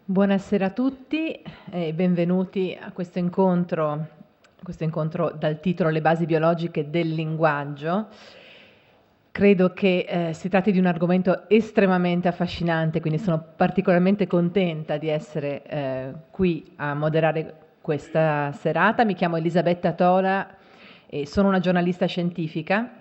Buonasera a tutti e benvenuti a questo incontro dal titolo Le basi biologiche del linguaggio. Credo che si tratti di un argomento estremamente affascinante, quindi sono particolarmente contenta di essere qui a moderare questa serata. Mi chiamo Elisabetta Tola e sono una giornalista scientifica.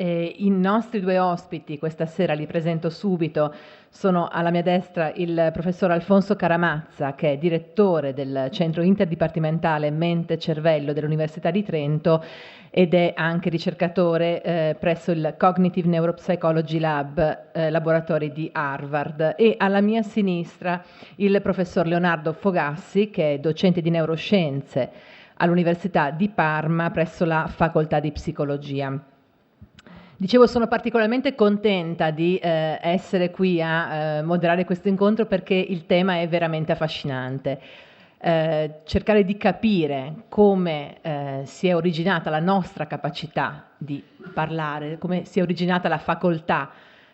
I nostri due ospiti questa sera li presento subito. Sono alla mia destra il professor Alfonso Caramazza, che è direttore del Centro Interdipartimentale Mente-Cervello dell'Università di Trento ed è anche ricercatore presso il Cognitive Neuropsychology Lab, laboratori di Harvard. E alla mia sinistra il professor Leonardo Fogassi, che è docente di neuroscienze all'Università di Parma presso la Facoltà di Psicologia. Dicevo, sono particolarmente contenta di essere qui a moderare questo incontro perché il tema è veramente affascinante. Cercare di capire come si è originata la nostra capacità di parlare, come si è originata la facoltà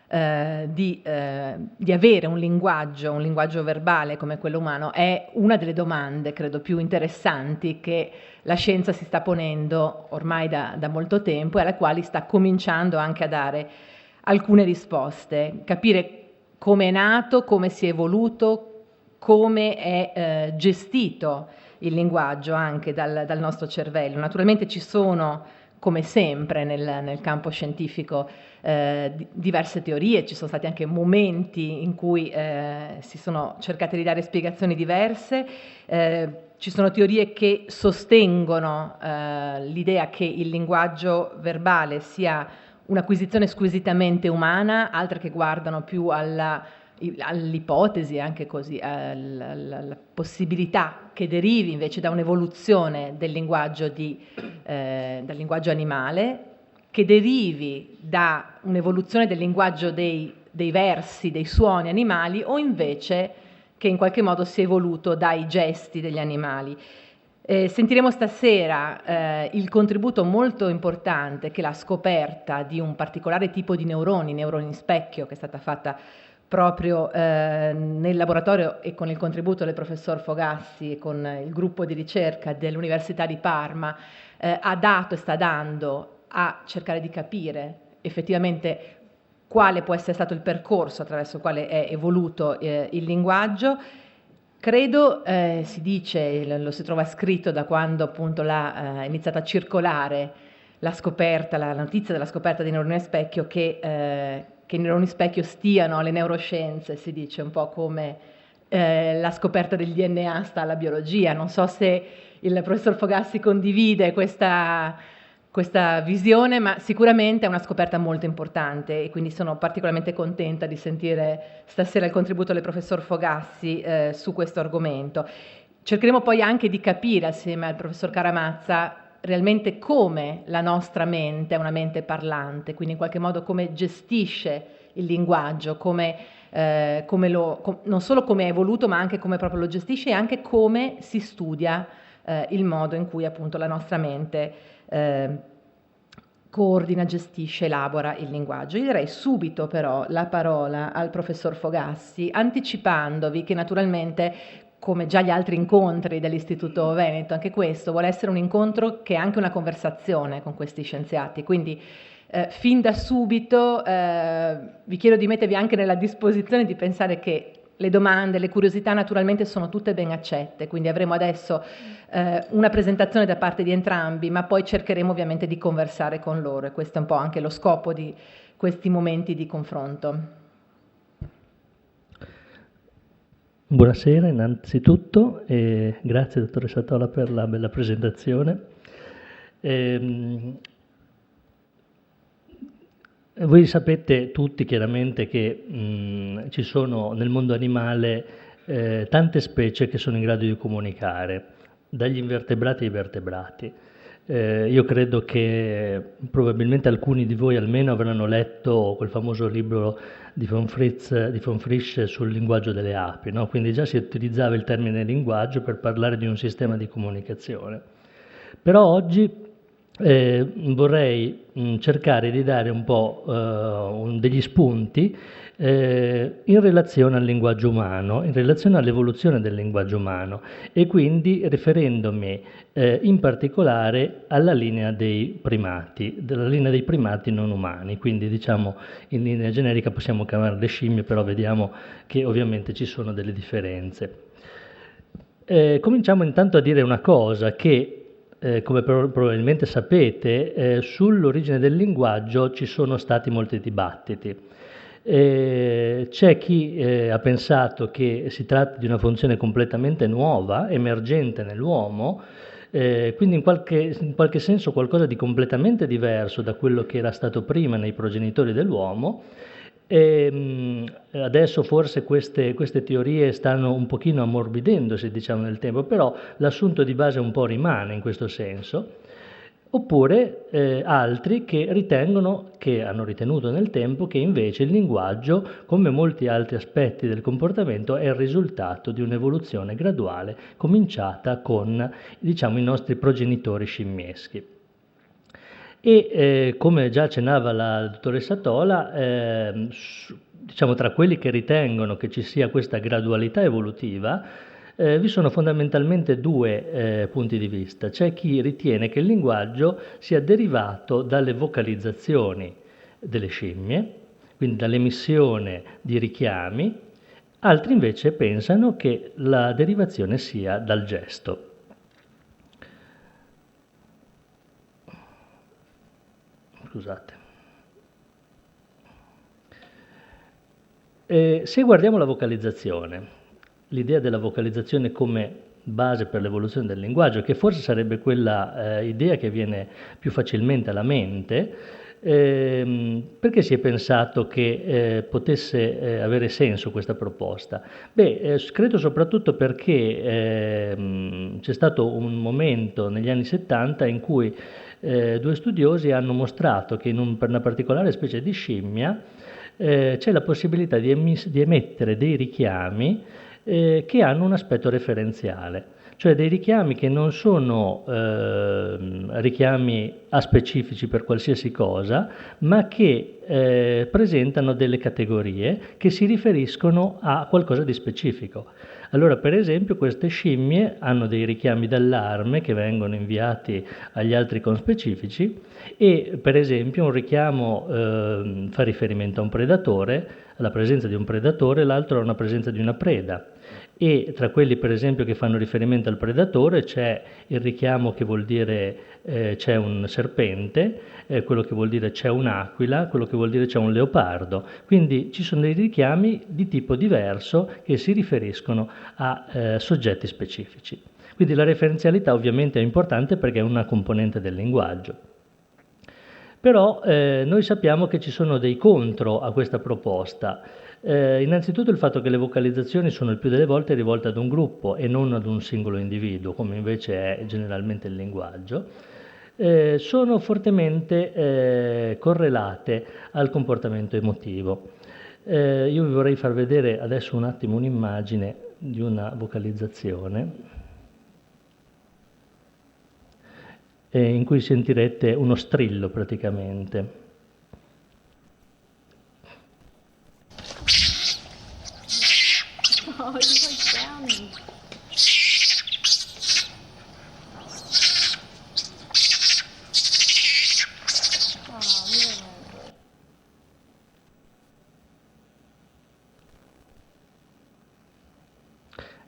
di avere un linguaggio verbale come quello umano, è una delle domande, credo, più interessanti che la scienza si sta ponendo ormai da molto tempo e alle quali sta cominciando anche a dare alcune risposte. Capire come è nato, come si è evoluto, come è gestito il linguaggio anche dal nostro cervello. Naturalmente ci sono, come sempre nel campo scientifico, diverse teorie, ci sono stati anche momenti in cui si sono cercate di dare spiegazioni diverse, ci sono teorie che sostengono l'idea che il linguaggio verbale sia un'acquisizione squisitamente umana, altre che guardano più all'ipotesi, anche così, alla possibilità che derivi invece da un'evoluzione dal linguaggio animale, che derivi da un'evoluzione del linguaggio dei versi, dei suoni animali, o invece che in qualche modo si è evoluto dai gesti degli animali. Sentiremo stasera il contributo molto importante che la scoperta di un particolare tipo di neuroni specchio, che è stata fatta proprio nel laboratorio e con il contributo del professor Fogassi e con il gruppo di ricerca dell'Università di Parma, ha dato e sta dando a cercare di capire effettivamente quale può essere stato il percorso attraverso il quale è evoluto il linguaggio. Credo, si dice, lo si trova scritto da quando appunto è iniziata a circolare la notizia della scoperta dei neuroni specchio, che i neuroni specchio stiano alle neuroscienze, si dice, un po' come la scoperta del DNA sta alla biologia. Non so se il professor Fogassi condivide questa visione, ma sicuramente è una scoperta molto importante e quindi sono particolarmente contenta di sentire stasera il contributo del professor Fogassi su questo argomento. Cercheremo poi anche di capire assieme al professor Caramazza realmente come la nostra mente è una mente parlante, quindi in qualche modo come gestisce il linguaggio, non solo come è evoluto, ma anche come proprio lo gestisce e anche come si studia il modo in cui appunto la nostra mente coordina, gestisce, elabora il linguaggio. Io darei subito però la parola al professor Fogassi, anticipandovi che naturalmente, come già gli altri incontri dell'Istituto Veneto, anche questo vuole essere un incontro che è anche una conversazione con questi scienziati, quindi fin da subito vi chiedo di mettervi anche nella disposizione di pensare che le domande, le curiosità naturalmente sono tutte ben accette, quindi avremo adesso una presentazione da parte di entrambi, ma poi cercheremo ovviamente di conversare con loro e questo è un po' anche lo scopo di questi momenti di confronto. Buonasera innanzitutto e grazie dottoressa Tola per la bella presentazione. Voi sapete tutti chiaramente che ci sono nel mondo animale tante specie che sono in grado di comunicare, dagli invertebrati ai vertebrati. Io credo che probabilmente alcuni di voi almeno avranno letto quel famoso libro di von Frisch sul linguaggio delle api, no? Quindi già si utilizzava il termine linguaggio per parlare di un sistema di comunicazione. Però oggi vorrei cercare di dare un po' degli spunti in relazione al linguaggio umano, in relazione all'evoluzione del linguaggio umano e quindi riferendomi in particolare alla linea dei primati, della linea dei primati non umani, quindi diciamo in linea generica possiamo chiamare le scimmie, però vediamo che ovviamente ci sono delle differenze. Cominciamo intanto a dire una cosa che come probabilmente sapete, sull'origine del linguaggio ci sono stati molti dibattiti. C'è chi ha pensato che si tratti di una funzione completamente nuova, emergente nell'uomo, quindi in qualche senso qualcosa di completamente diverso da quello che era stato prima nei progenitori dell'uomo. Adesso forse queste teorie stanno un pochino ammorbidendosi, diciamo, nel tempo, però l'assunto di base un po' rimane in questo senso. Oppure altri che hanno ritenuto nel tempo che invece il linguaggio, come molti altri aspetti del comportamento, è il risultato di un'evoluzione graduale cominciata con, diciamo, i nostri progenitori scimmieschi. E come già accennava la dottoressa Tola, diciamo tra quelli che ritengono che ci sia questa gradualità evolutiva, vi sono fondamentalmente due punti di vista. C'è chi ritiene che il linguaggio sia derivato dalle vocalizzazioni delle scimmie, quindi dall'emissione di richiami, altri invece pensano che la derivazione sia dal gesto. Scusate. Se guardiamo la vocalizzazione, l'idea della vocalizzazione come base per l'evoluzione del linguaggio, che forse sarebbe quella idea che viene più facilmente alla mente, perché si è pensato che potesse avere senso questa proposta? Credo soprattutto perché c'è stato un momento negli anni 70 in cui due studiosi hanno mostrato che per una particolare specie di scimmia c'è la possibilità di emettere dei richiami che hanno un aspetto referenziale, cioè dei richiami che non sono richiami aspecifici per qualsiasi cosa, ma che presentano delle categorie che si riferiscono a qualcosa di specifico. Allora, per esempio, queste scimmie hanno dei richiami d'allarme che vengono inviati agli altri conspecifici e, per esempio, un richiamo fa riferimento a un predatore, alla presenza di un predatore, l'altro a una presenza di una preda. E tra quelli, per esempio, che fanno riferimento al predatore c'è il richiamo che vuol dire c'è un serpente, quello che vuol dire c'è un'aquila, quello che vuol dire c'è un leopardo. Quindi ci sono dei richiami di tipo diverso che si riferiscono a soggetti specifici. Quindi la referenzialità ovviamente è importante perché è una componente del linguaggio. Però noi sappiamo che ci sono dei contro a questa proposta. Innanzitutto il fatto che le vocalizzazioni sono il più delle volte rivolte ad un gruppo e non ad un singolo individuo, come invece è generalmente il linguaggio, sono fortemente correlate al comportamento emotivo. Io vi vorrei far vedere adesso un attimo un'immagine di una vocalizzazione in cui sentirete uno strillo praticamente. Oh, he's like drowning.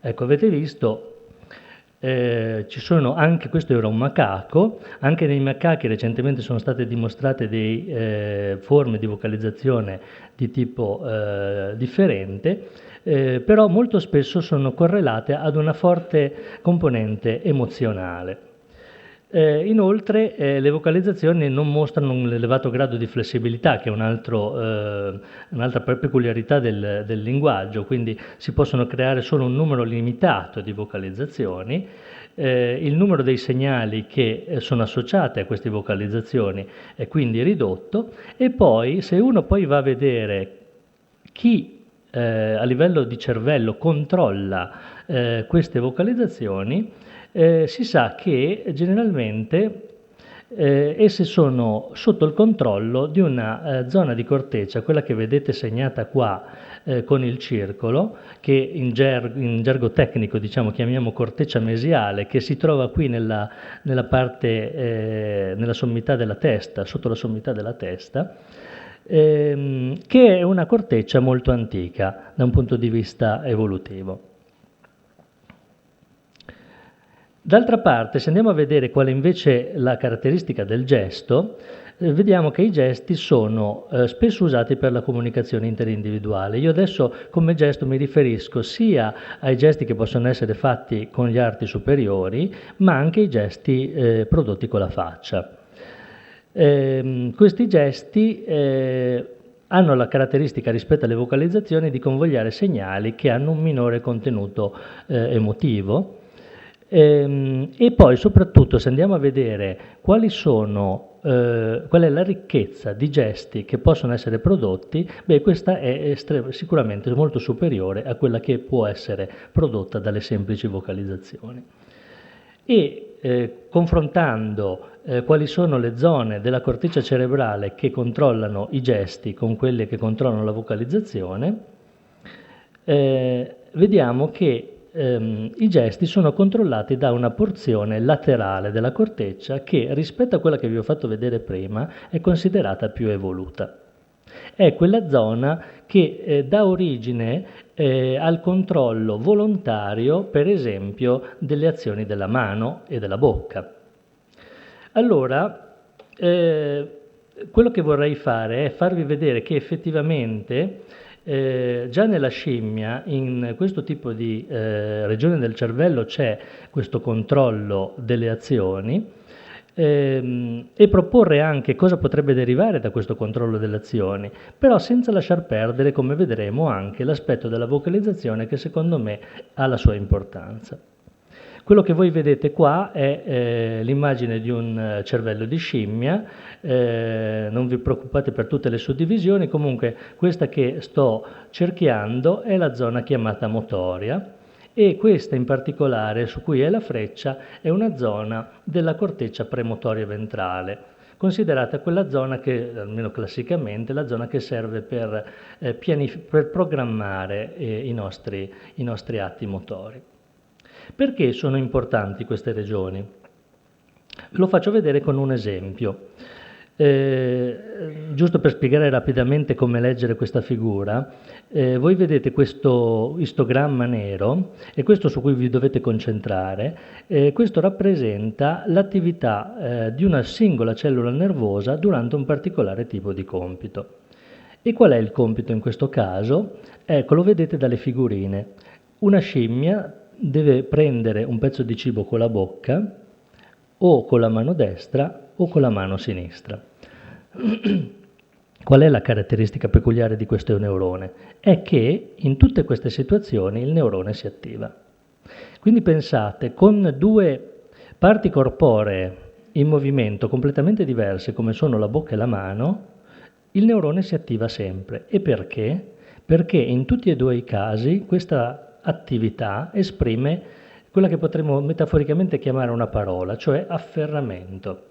Ecco, avete visto, ci sono anche, questo era un macaco, anche nei macachi recentemente sono state dimostrate delle forme di vocalizzazione di tipo differente, però molto spesso sono correlate ad una forte componente emozionale. Inoltre le vocalizzazioni non mostrano un elevato grado di flessibilità, che è un'altra peculiarità del linguaggio, quindi si possono creare solo un numero limitato di vocalizzazioni. Il numero dei segnali che sono associati a queste vocalizzazioni è quindi ridotto e poi se uno poi va a vedere chi a livello di cervello controlla queste vocalizzazioni, si sa che generalmente esse sono sotto il controllo di una zona di corteccia, quella che vedete segnata qua con il circolo, che in gergo tecnico diciamo chiamiamo corteccia mesiale, che si trova qui nella parte, nella sommità della testa, sotto la sommità della testa, che è una corteccia molto antica da un punto di vista evolutivo. D'altra parte, se andiamo a vedere qual è invece la caratteristica del gesto, vediamo che i gesti sono spesso usati per la comunicazione interindividuale. Io adesso come gesto mi riferisco sia ai gesti che possono essere fatti con gli arti superiori, ma anche ai gesti prodotti con la faccia. Questi gesti hanno la caratteristica rispetto alle vocalizzazioni di convogliare segnali che hanno un minore contenuto emotivo. E poi soprattutto se andiamo a vedere qual è la ricchezza di gesti che possono essere prodotti, questa è sicuramente molto superiore a quella che può essere prodotta dalle semplici vocalizzazioni. E confrontando quali sono le zone della corteccia cerebrale che controllano i gesti con quelle che controllano la vocalizzazione, vediamo che i gesti sono controllati da una porzione laterale della corteccia che rispetto a quella che vi ho fatto vedere prima è considerata più evoluta. È quella zona che dà origine al controllo volontario, per esempio, delle azioni della mano e della bocca. Allora, quello che vorrei fare è farvi vedere che effettivamente già nella scimmia, in questo tipo di regione del cervello c'è questo controllo delle azioni e proporre anche cosa potrebbe derivare da questo controllo delle azioni, però senza lasciar perdere, come vedremo, anche l'aspetto della vocalizzazione che secondo me ha la sua importanza. Quello che voi vedete qua è l'immagine di un cervello di scimmia, non vi preoccupate per tutte le suddivisioni, comunque questa che sto cerchiando è la zona chiamata motoria e questa in particolare su cui è la freccia è una zona della corteccia premotoria ventrale, considerata quella zona che, almeno classicamente, la zona che serve per programmare i nostri atti motori. Perché sono importanti queste regioni? Lo faccio vedere con un esempio. Giusto per spiegare rapidamente come leggere questa figura, voi vedete questo istogramma nero, e questo su cui vi dovete concentrare, questo rappresenta l'attività di una singola cellula nervosa durante un particolare tipo di compito. E qual è il compito in questo caso? Ecco, lo vedete dalle figurine. Una scimmia deve prendere un pezzo di cibo con la bocca, o con la mano destra o con la mano sinistra. Qual è la caratteristica peculiare di questo neurone? È che in tutte queste situazioni il neurone si attiva. Quindi pensate, con due parti corporee in movimento completamente diverse come sono la bocca e la mano, il neurone si attiva sempre. E perché? Perché in tutti e due i casi questa attività esprime quella che potremmo metaforicamente chiamare una parola, cioè afferramento.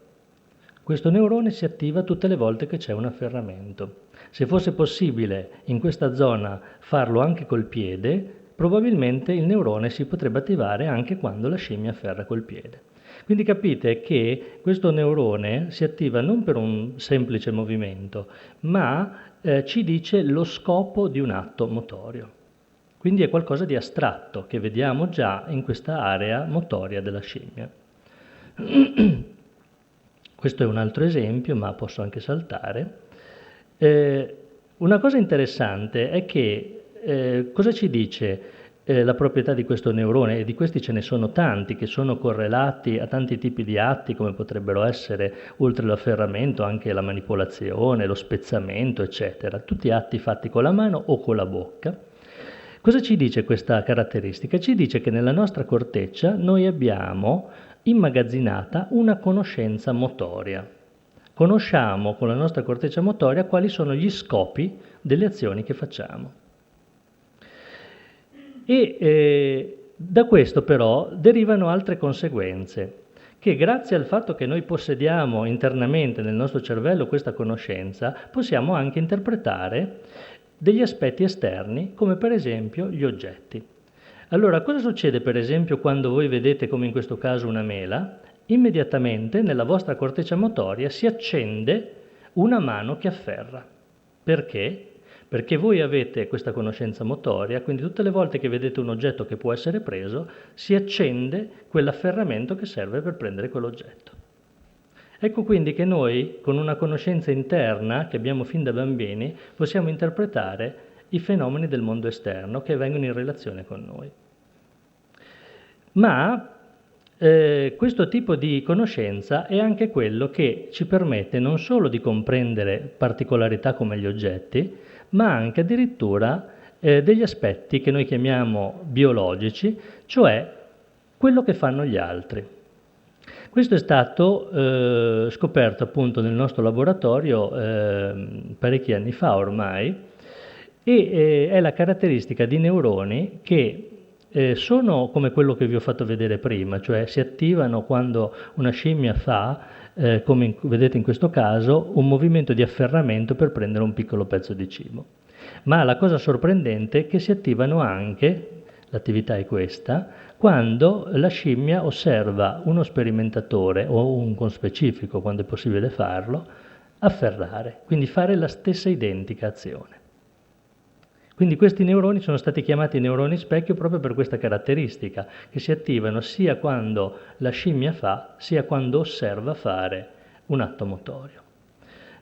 Questo neurone si attiva tutte le volte che c'è un afferramento. Se fosse possibile in questa zona farlo anche col piede, probabilmente il neurone si potrebbe attivare anche quando la scimmia afferra col piede. Quindi capite che questo neurone si attiva non per un semplice movimento, ma ci dice lo scopo di un atto motorio. Quindi è qualcosa di astratto che vediamo già in questa area motoria della scimmia. Questo è un altro esempio, ma posso anche saltare. Una cosa interessante è che cosa ci dice la proprietà di questo neurone, e di questi ce ne sono tanti che sono correlati a tanti tipi di atti come potrebbero essere, oltre l'afferramento, anche la manipolazione, lo spezzamento, eccetera, tutti atti fatti con la mano o con la bocca. Cosa ci dice questa caratteristica? Ci dice che nella nostra corteccia noi abbiamo immagazzinata una conoscenza motoria. Conosciamo con la nostra corteccia motoria quali sono gli scopi delle azioni che facciamo. E da questo però derivano altre conseguenze, che grazie al fatto che noi possediamo internamente nel nostro cervello questa conoscenza, possiamo anche interpretare degli aspetti esterni, come per esempio gli oggetti. Allora, cosa succede per esempio quando voi vedete, come in questo caso, una mela? Immediatamente nella vostra corteccia motoria si accende una mano che afferra. Perché? Perché voi avete questa conoscenza motoria, quindi tutte le volte che vedete un oggetto che può essere preso, si accende quell'afferramento che serve per prendere quell'oggetto. Ecco quindi che noi, con una conoscenza interna che abbiamo fin da bambini, possiamo interpretare i fenomeni del mondo esterno che vengono in relazione con noi. Ma questo tipo di conoscenza è anche quello che ci permette non solo di comprendere particolarità come gli oggetti, ma anche addirittura degli aspetti che noi chiamiamo biologici, cioè quello che fanno gli altri. Questo è stato scoperto appunto nel nostro laboratorio parecchi anni fa ormai, e è la caratteristica di neuroni che sono come quello che vi ho fatto vedere prima, cioè si attivano quando una scimmia fa, come vedete in questo caso, un movimento di afferramento per prendere un piccolo pezzo di cibo. Ma la cosa sorprendente è che si attivano anche, l'attività è questa, quando la scimmia osserva uno sperimentatore o un conspecifico, quando è possibile farlo, afferrare, quindi fare la stessa identica azione. Quindi questi neuroni sono stati chiamati neuroni specchio proprio per questa caratteristica, che si attivano sia quando la scimmia fa, sia quando osserva fare un atto motorio.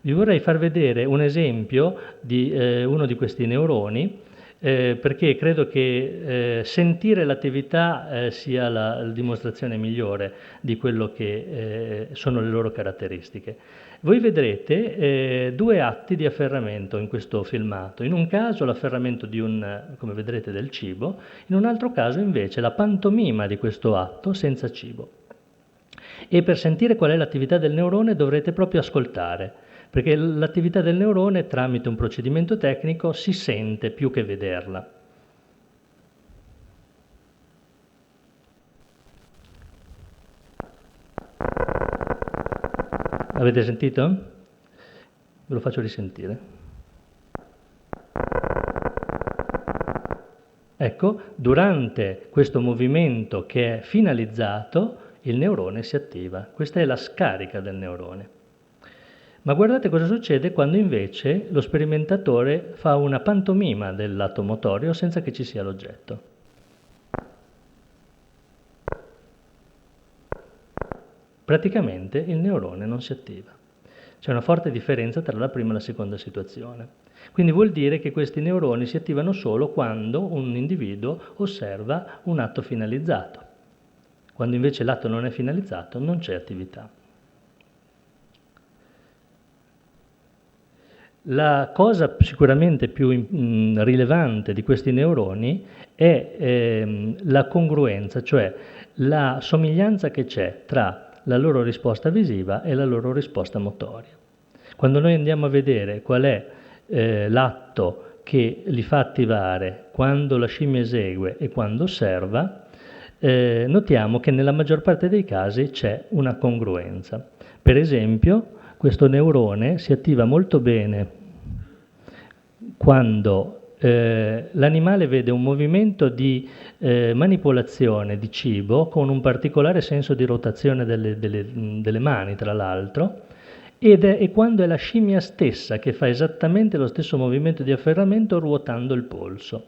Vi vorrei far vedere un esempio di uno di questi neuroni, perché credo che sentire l'attività sia la dimostrazione migliore di quello che sono le loro caratteristiche. Voi vedrete due atti di afferramento in questo filmato. In un caso l'afferramento di come vedrete, del cibo, in un altro caso invece la pantomima di questo atto senza cibo. E per sentire qual è l'attività del neurone dovrete proprio ascoltare, perché l'attività del neurone tramite un procedimento tecnico si sente più che vederla. Avete sentito? Ve lo faccio risentire. Ecco, durante questo movimento che è finalizzato, il neurone si attiva. Questa è la scarica del neurone. Ma guardate cosa succede quando invece lo sperimentatore fa una pantomima dell'atto motorio senza che ci sia l'oggetto. Praticamente il neurone non si attiva. C'è una forte differenza tra la prima e la seconda situazione. Quindi vuol dire che questi neuroni si attivano solo quando un individuo osserva un atto finalizzato. Quando invece l'atto non è finalizzato non c'è attività. La cosa sicuramente più rilevante di questi neuroni è la congruenza, cioè la somiglianza che c'è tra la loro risposta visiva e la loro risposta motoria. Quando noi andiamo a vedere qual è l'atto che li fa attivare quando la scimmia esegue e quando osserva, notiamo che nella maggior parte dei casi c'è una congruenza. Per esempio, questo neurone si attiva molto bene quando l'animale vede un movimento di manipolazione di cibo con un particolare senso di rotazione delle mani, tra l'altro, e quando è la scimmia stessa che fa esattamente lo stesso movimento di afferramento ruotando il polso.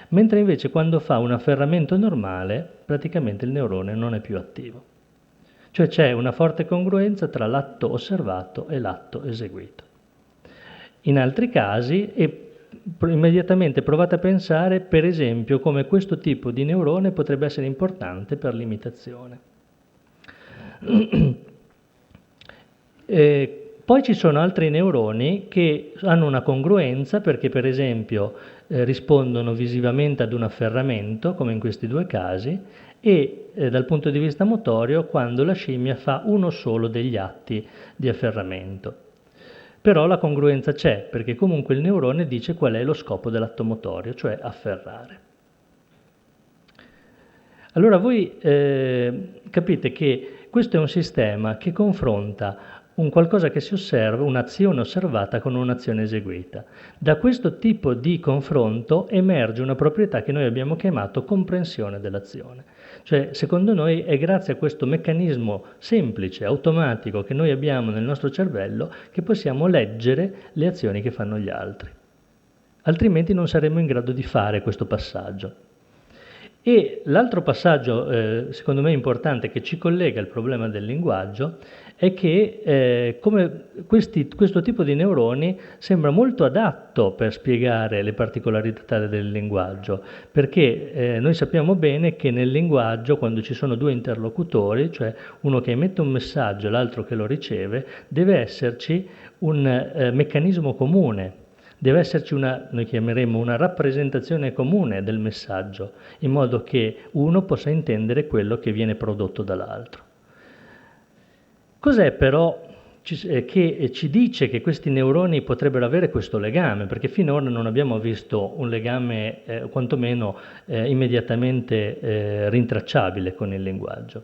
Mentre invece quando fa un afferramento normale, praticamente il neurone non è più attivo. Cioè c'è una forte congruenza tra l'atto osservato e l'atto eseguito. In altri casi, immediatamente provate a pensare, per esempio, come questo tipo di neurone potrebbe essere importante per l'imitazione. Poi ci sono altri neuroni che hanno una congruenza perché, per esempio, rispondono visivamente ad un afferramento, come in questi due casi, e dal punto di vista motorio quando la scimmia fa uno solo degli atti di afferramento. Però la congruenza c'è, perché comunque il neurone dice qual è lo scopo dell'atto motorio, cioè afferrare. Allora voi capite che questo è un sistema che confronta un qualcosa che si osserva, un'azione osservata con un'azione eseguita. Da questo tipo di confronto emerge una proprietà che noi abbiamo chiamato comprensione dell'azione. Cioè, secondo noi, è grazie a questo meccanismo semplice, automatico che noi abbiamo nel nostro cervello che possiamo leggere le azioni che fanno gli altri. Altrimenti non saremmo in grado di fare questo passaggio. E l'altro passaggio, secondo me importante, che ci collega al problema del linguaggio, è che questo tipo di neuroni sembra molto adatto per spiegare le particolarità del linguaggio, perché noi sappiamo bene che nel linguaggio, quando ci sono due interlocutori, cioè uno che emette un messaggio e l'altro che lo riceve, deve esserci un meccanismo comune. Deve esserci noi chiameremo una rappresentazione comune del messaggio, in modo che uno possa intendere quello che viene prodotto dall'altro. Cos'è però che ci dice che questi neuroni potrebbero avere questo legame? Perché finora non abbiamo visto un legame quantomeno immediatamente rintracciabile con il linguaggio.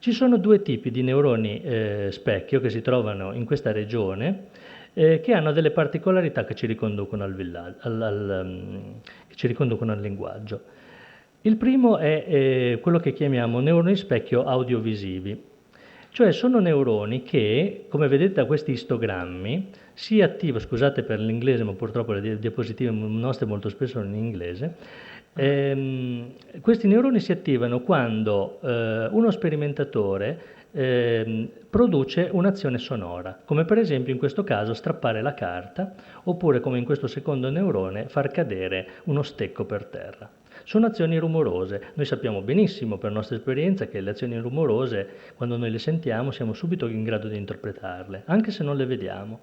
Ci sono due tipi di neuroni specchio che si trovano in questa regione, che hanno delle particolarità che ci riconducono al linguaggio. Il primo è quello che chiamiamo neuroni specchio audiovisivi, cioè sono neuroni che, come vedete da questi istogrammi, si attivano, scusate per l'inglese ma purtroppo le diapositive nostre molto spesso sono in inglese, questi neuroni si attivano quando uno sperimentatore produce un'azione sonora, come per esempio in questo caso strappare la carta, oppure come in questo secondo neurone far cadere uno stecco per terra. Sono azioni rumorose. Noi sappiamo benissimo per nostra esperienza che le azioni rumorose, quando noi le sentiamo, siamo subito in grado di interpretarle, anche se non le vediamo.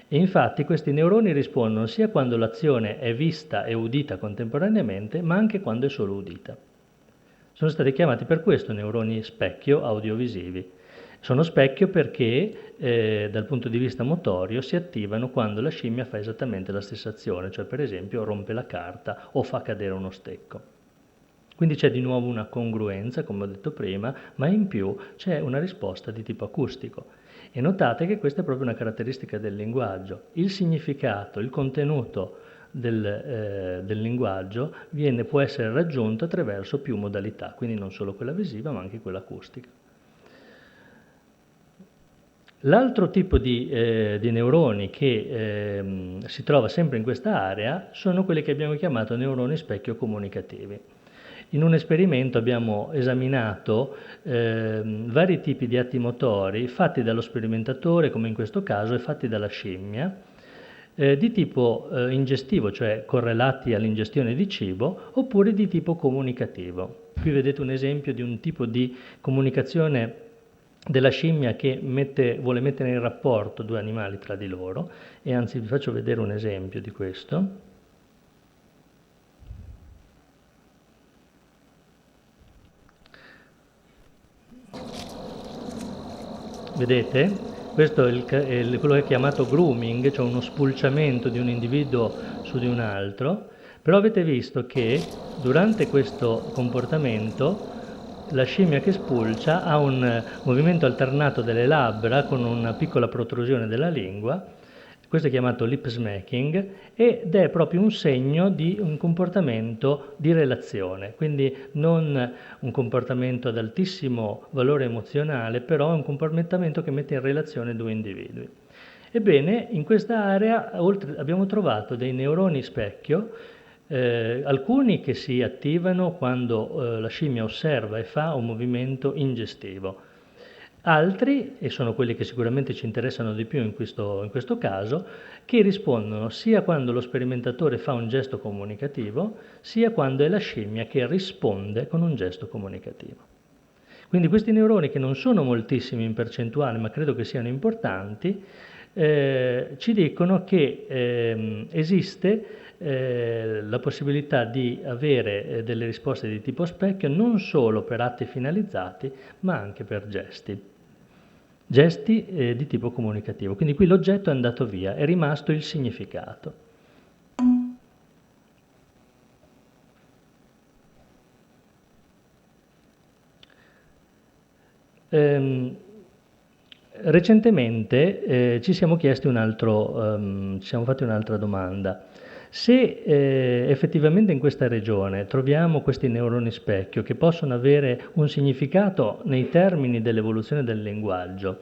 E infatti questi neuroni rispondono sia quando l'azione è vista e udita contemporaneamente, ma anche quando è solo udita. Sono stati chiamati per questo neuroni specchio audiovisivi. Sono specchio perché dal punto di vista motorio si attivano quando la scimmia fa esattamente la stessa azione, cioè per esempio rompe la carta o fa cadere uno stecco. Quindi c'è di nuovo una congruenza, come ho detto prima, ma in più c'è una risposta di tipo acustico. E notate che questa è proprio una caratteristica del linguaggio. Il significato, il contenuto del linguaggio può essere raggiunto attraverso più modalità, quindi non solo quella visiva ma anche quella acustica. L'altro tipo di neuroni che si trova sempre in questa area sono quelli che abbiamo chiamato neuroni specchio comunicativi. In un esperimento abbiamo esaminato vari tipi di atti motori fatti dallo sperimentatore, come in questo caso, e fatti dalla scimmia, di tipo ingestivo, cioè correlati all'ingestione di cibo, oppure di tipo comunicativo. Qui vedete un esempio di un tipo di comunicazione della scimmia che vuole mettere in rapporto due animali tra di loro, e anzi vi faccio vedere un esempio di questo. Vedete? Questo è quello che è chiamato grooming, cioè uno spulciamento di un individuo su di un altro, però avete visto che durante questo comportamento la scimmia che spulcia ha un movimento alternato delle labbra con una piccola protrusione della lingua, questo è chiamato lip smacking, ed è proprio un segno di un comportamento di relazione, quindi non un comportamento ad altissimo valore emozionale, però è un comportamento che mette in relazione due individui. Ebbene, in questa area abbiamo trovato dei neuroni specchio, alcuni che si attivano quando la scimmia osserva e fa un movimento ingestivo. Altri, e sono quelli che sicuramente ci interessano di più in questo caso, che rispondono sia quando lo sperimentatore fa un gesto comunicativo, sia quando è la scimmia che risponde con un gesto comunicativo. Quindi questi neuroni, che non sono moltissimi in percentuale, ma credo che siano importanti, ci dicono che esiste la possibilità di avere delle risposte di tipo specchio non solo per atti finalizzati, ma anche per gesti di tipo comunicativo. Quindi qui l'oggetto è andato via, è rimasto il significato. Recentemente ci siamo chiesti ci siamo fatti un'altra domanda. Se effettivamente in questa regione troviamo questi neuroni specchio che possono avere un significato nei termini dell'evoluzione del linguaggio,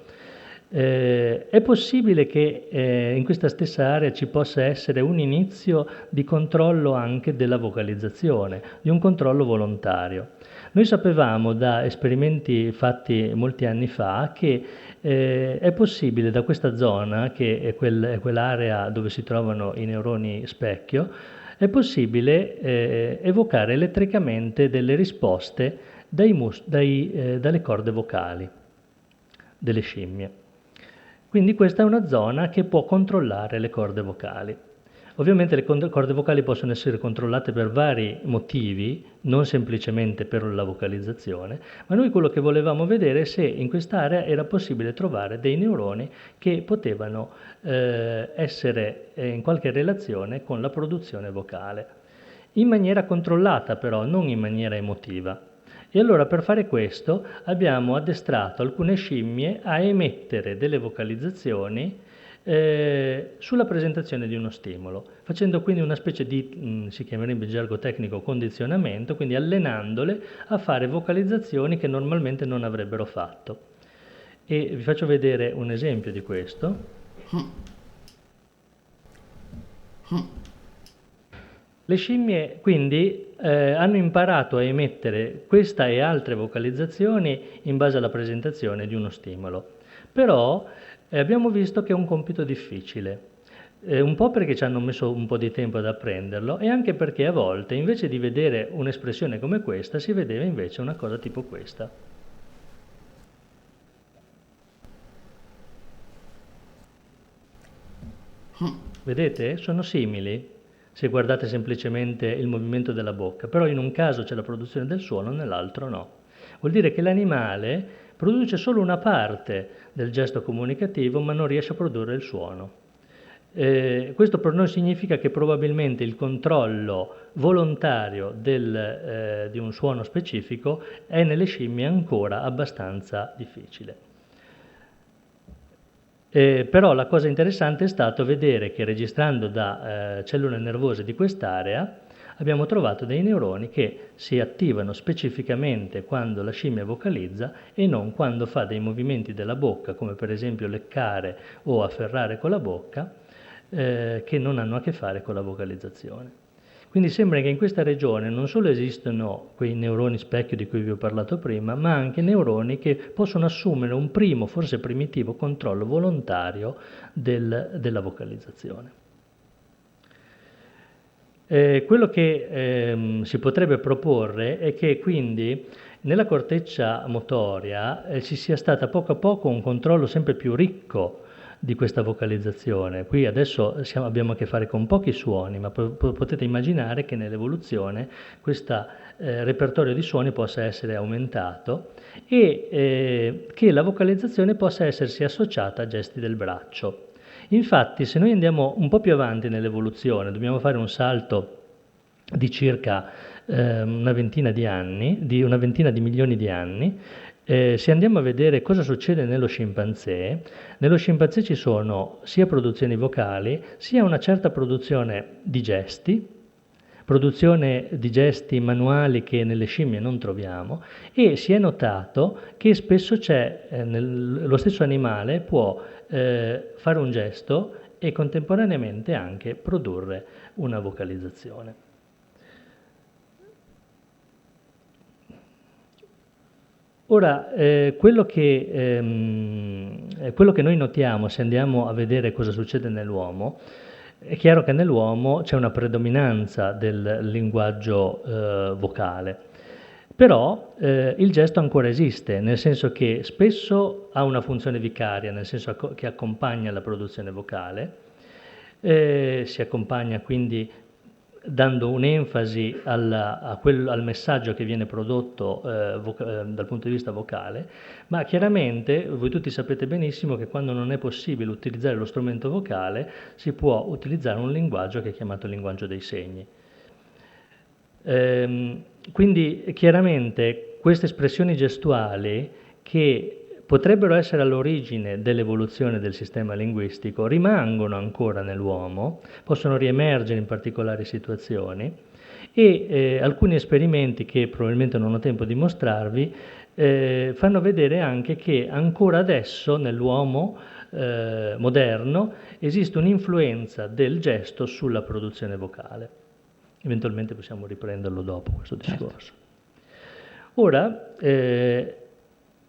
è possibile che in questa stessa area ci possa essere un inizio di controllo anche della vocalizzazione, di un controllo volontario. Noi sapevamo da esperimenti fatti molti anni fa che è possibile da questa zona, che è quell'area dove si trovano i neuroni specchio, è possibile evocare elettricamente delle risposte dalle corde vocali delle scimmie. Quindi questa è una zona che può controllare le corde vocali. Ovviamente le corde vocali possono essere controllate per vari motivi, non semplicemente per la vocalizzazione, ma noi quello che volevamo vedere è se in quest'area era possibile trovare dei neuroni che potevano essere in qualche relazione con la produzione vocale, in maniera controllata però, non in maniera emotiva. E allora per fare questo abbiamo addestrato alcune scimmie a emettere delle vocalizzazioni sulla presentazione di uno stimolo, facendo quindi una specie di, si chiamerebbe in gergo tecnico, condizionamento, quindi allenandole a fare vocalizzazioni che normalmente non avrebbero fatto. E vi faccio vedere un esempio di questo. Le scimmie quindi hanno imparato a emettere questa e altre vocalizzazioni in base alla presentazione di uno stimolo. Però abbiamo visto che è un compito difficile, un po' perché ci hanno messo un po' di tempo ad apprenderlo e anche perché a volte invece di vedere un'espressione come questa si vedeva invece una cosa tipo questa. Vedete? Sono simili se guardate semplicemente il movimento della bocca, però in un caso c'è la produzione del suono, nell'altro no. Vuol dire che l'animale produce solo una parte del gesto comunicativo, ma non riesce a produrre il suono. Questo per noi significa che probabilmente il controllo volontario di un suono specifico è nelle scimmie ancora abbastanza difficile. Però la cosa interessante è stato vedere che registrando da cellule nervose di quest'area abbiamo trovato dei neuroni che si attivano specificamente quando la scimmia vocalizza e non quando fa dei movimenti della bocca, come per esempio leccare o afferrare con la bocca, che non hanno a che fare con la vocalizzazione. Quindi sembra che in questa regione non solo esistono quei neuroni specchio di cui vi ho parlato prima, ma anche neuroni che possono assumere un primo, forse primitivo, controllo volontario della vocalizzazione. Quello che si potrebbe proporre è che quindi nella corteccia motoria ci sia stato a poco un controllo sempre più ricco di questa vocalizzazione. Qui adesso abbiamo a che fare con pochi suoni, ma potete immaginare che nell'evoluzione questo repertorio di suoni possa essere aumentato e che la vocalizzazione possa essersi associata a gesti del braccio. Infatti, se noi andiamo un po' più avanti nell'evoluzione, dobbiamo fare un salto di circa una ventina di milioni di anni, se andiamo a vedere cosa succede nello scimpanzé ci sono sia produzioni vocali, sia una certa produzione di gesti manuali che nelle scimmie non troviamo, e si è notato che spesso lo stesso animale può fare un gesto e contemporaneamente anche produrre una vocalizzazione. Ora, quello che noi notiamo se andiamo a vedere cosa succede nell'uomo, è chiaro che nell'uomo c'è una predominanza del linguaggio vocale, però il gesto ancora esiste, nel senso che spesso ha una funzione vicaria, nel senso che accompagna la produzione vocale, si accompagna quindi dando un'enfasi al messaggio che viene prodotto dal punto di vista vocale, ma chiaramente voi tutti sapete benissimo che quando non è possibile utilizzare lo strumento vocale si può utilizzare un linguaggio che è chiamato linguaggio dei segni. Quindi chiaramente queste espressioni gestuali che potrebbero essere all'origine dell'evoluzione del sistema linguistico, rimangono ancora nell'uomo, possono riemergere in particolari situazioni e alcuni esperimenti che probabilmente non ho tempo di mostrarvi fanno vedere anche che ancora adesso nell'uomo moderno esiste un'influenza del gesto sulla produzione vocale. Eventualmente possiamo riprenderlo dopo questo discorso. Ora,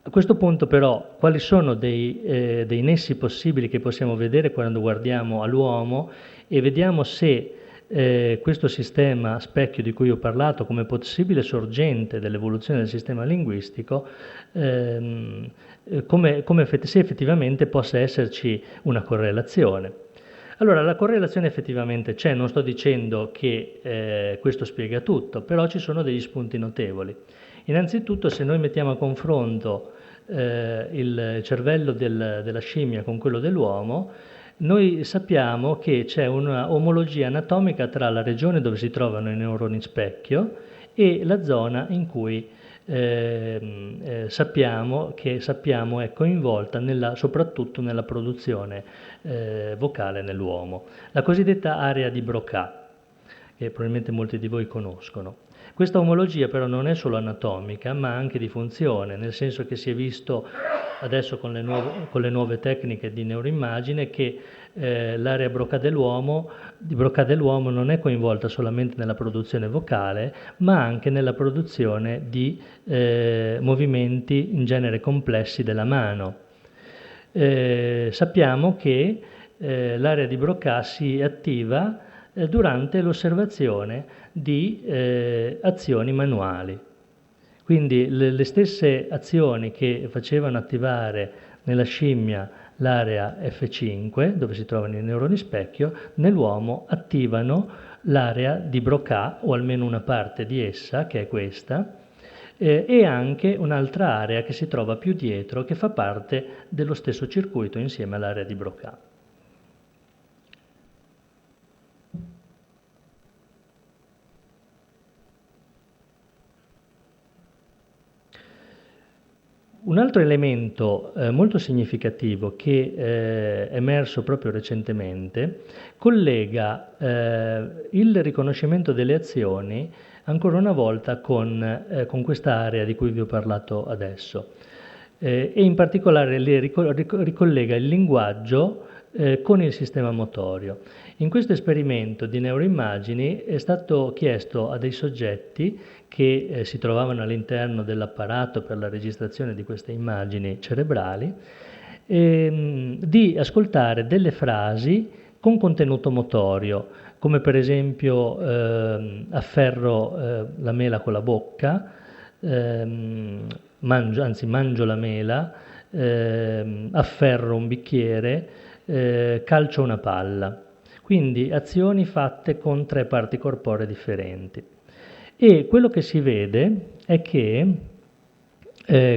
a questo punto però, quali sono dei nessi possibili che possiamo vedere quando guardiamo all'uomo e vediamo se questo sistema specchio di cui ho parlato come possibile sorgente dell'evoluzione del sistema linguistico, se effettivamente possa esserci una correlazione. Allora, la correlazione effettivamente c'è, non sto dicendo che questo spiega tutto, però ci sono degli spunti notevoli. Innanzitutto, se noi mettiamo a confronto il cervello della scimmia con quello dell'uomo, noi sappiamo che c'è una omologia anatomica tra la regione dove si trovano i neuroni specchio e la zona in cui sappiamo è coinvolta soprattutto nella produzione vocale nell'uomo, la cosiddetta area di Broca, che probabilmente molti di voi conoscono. Questa omologia però non è solo anatomica, ma anche di funzione, nel senso che si è visto adesso con le nuove tecniche di neuroimmagine che l'area di Broca dell'uomo non è coinvolta solamente nella produzione vocale, ma anche nella produzione di movimenti in genere complessi della mano. Sappiamo che l'area di Broca si attiva durante l'osservazione di azioni manuali. Quindi le stesse azioni che facevano attivare nella scimmia l'area F5, dove si trovano i neuroni specchio, nell'uomo attivano l'area di Broca, o almeno una parte di essa, che è questa, e anche un'altra area che si trova più dietro, che fa parte dello stesso circuito insieme all'area di Broca. Un altro elemento molto significativo che è emerso proprio recentemente collega il riconoscimento delle azioni ancora una volta con questa area di cui vi ho parlato adesso e in particolare ricollega il linguaggio con il sistema motorio. In questo esperimento di neuroimmagini è stato chiesto a dei soggetti che si trovavano all'interno dell'apparato per la registrazione di queste immagini cerebrali di ascoltare delle frasi con contenuto motorio, come per esempio afferro la mela con la bocca, mangio la mela, afferro un bicchiere, calcio una palla. Quindi azioni fatte con 3 parti corporee differenti. E quello che si vede è che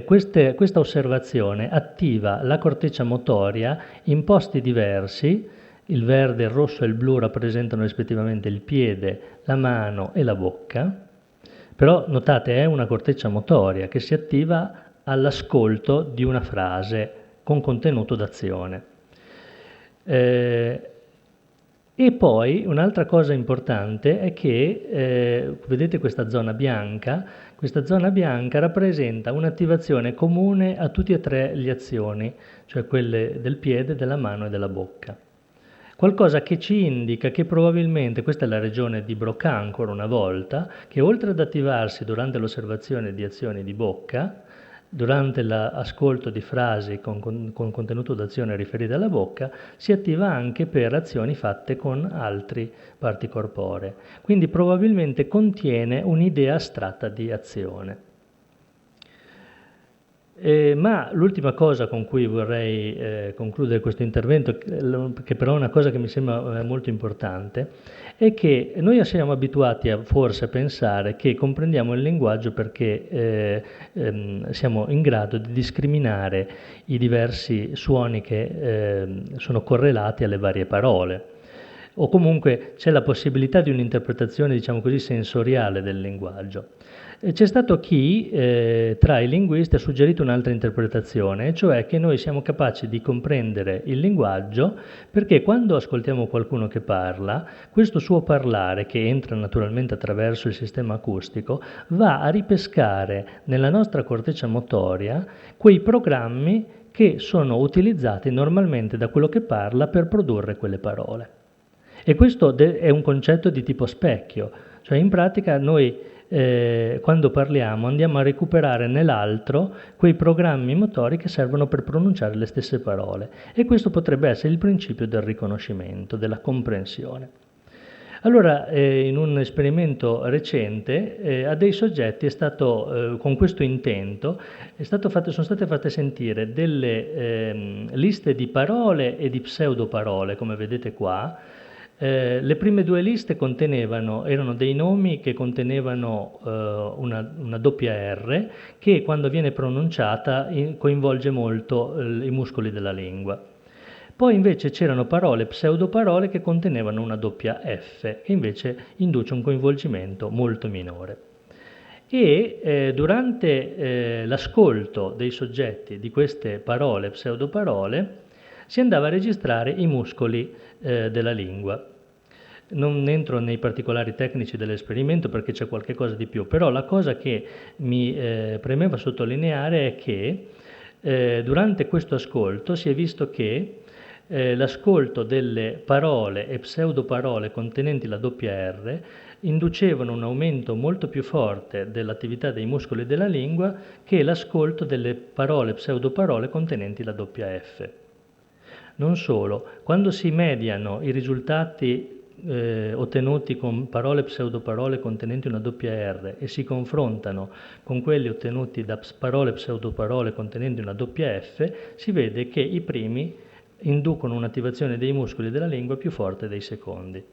questa osservazione attiva la corteccia motoria in posti diversi. Il verde, il rosso e il blu rappresentano rispettivamente il piede, la mano e la bocca. Però notate, è una corteccia motoria che si attiva all'ascolto di una frase con contenuto d'azione. E poi un'altra cosa importante è che, vedete questa zona bianca rappresenta un'attivazione comune a tutte e 3 le azioni, cioè quelle del piede, della mano e della bocca. Qualcosa che ci indica che probabilmente, questa è la regione di Broca ancora una volta, che oltre ad attivarsi durante l'osservazione di azioni di bocca, durante l'ascolto di frasi con contenuto d'azione riferite alla bocca, si attiva anche per azioni fatte con altre parti corporee. Quindi probabilmente contiene un'idea astratta di azione. Ma l'ultima cosa con cui vorrei concludere questo intervento, che però è una cosa che mi sembra molto importante, è che noi siamo abituati forse a pensare che comprendiamo il linguaggio perché siamo in grado di discriminare i diversi suoni che sono correlati alle varie parole. O comunque c'è la possibilità di un'interpretazione, diciamo così, sensoriale del linguaggio. C'è stato chi tra i linguisti ha suggerito un'altra interpretazione, cioè che noi siamo capaci di comprendere il linguaggio perché quando ascoltiamo qualcuno che parla, questo suo parlare, che entra naturalmente attraverso il sistema acustico, va a ripescare nella nostra corteccia motoria quei programmi che sono utilizzati normalmente da quello che parla per produrre quelle parole. E questo è un concetto di tipo specchio, cioè in pratica noi quando parliamo andiamo a recuperare nell'altro quei programmi motori che servono per pronunciare le stesse parole, e questo potrebbe essere il principio del riconoscimento, della comprensione. Allora, in un esperimento recente, a dei soggetti è stato, con questo intento, sono state fatte sentire delle liste di parole e di pseudoparole, come vedete qua. Le prime due liste erano dei nomi che contenevano una doppia R, che quando viene pronunciata coinvolge molto i muscoli della lingua. Poi invece c'erano pseudoparole che contenevano una doppia F, che invece induce un coinvolgimento molto minore. E durante l'ascolto dei soggetti di queste pseudoparole, si andava a registrare i muscoli della lingua. Non entro nei particolari tecnici dell'esperimento perché c'è qualche cosa di più, però la cosa che mi premeva sottolineare è che durante questo ascolto si è visto che l'ascolto delle parole e pseudoparole contenenti la doppia R inducevano un aumento molto più forte dell'attività dei muscoli della lingua che l'ascolto delle pseudoparole contenenti la doppia F. Non solo, quando si mediano i risultati ottenuti con pseudoparole contenenti una doppia R e si confrontano con quelli ottenuti da pseudoparole contenenti una doppia F, si vede che i primi inducono un'attivazione dei muscoli della lingua più forte dei secondi.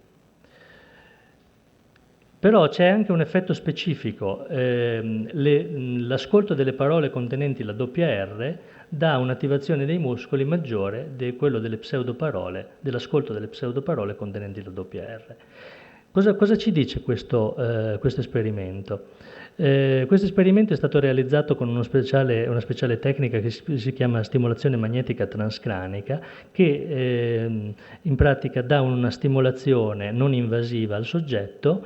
Però c'è anche un effetto specifico, l'ascolto delle parole contenenti la doppia R dà un'attivazione dei muscoli maggiore di quello dell'ascolto delle pseudoparole contenenti la doppia R. Cosa ci dice questo esperimento? Questo esperimento è stato realizzato con una speciale tecnica che si chiama stimolazione magnetica transcranica, che in pratica dà una stimolazione non invasiva al soggetto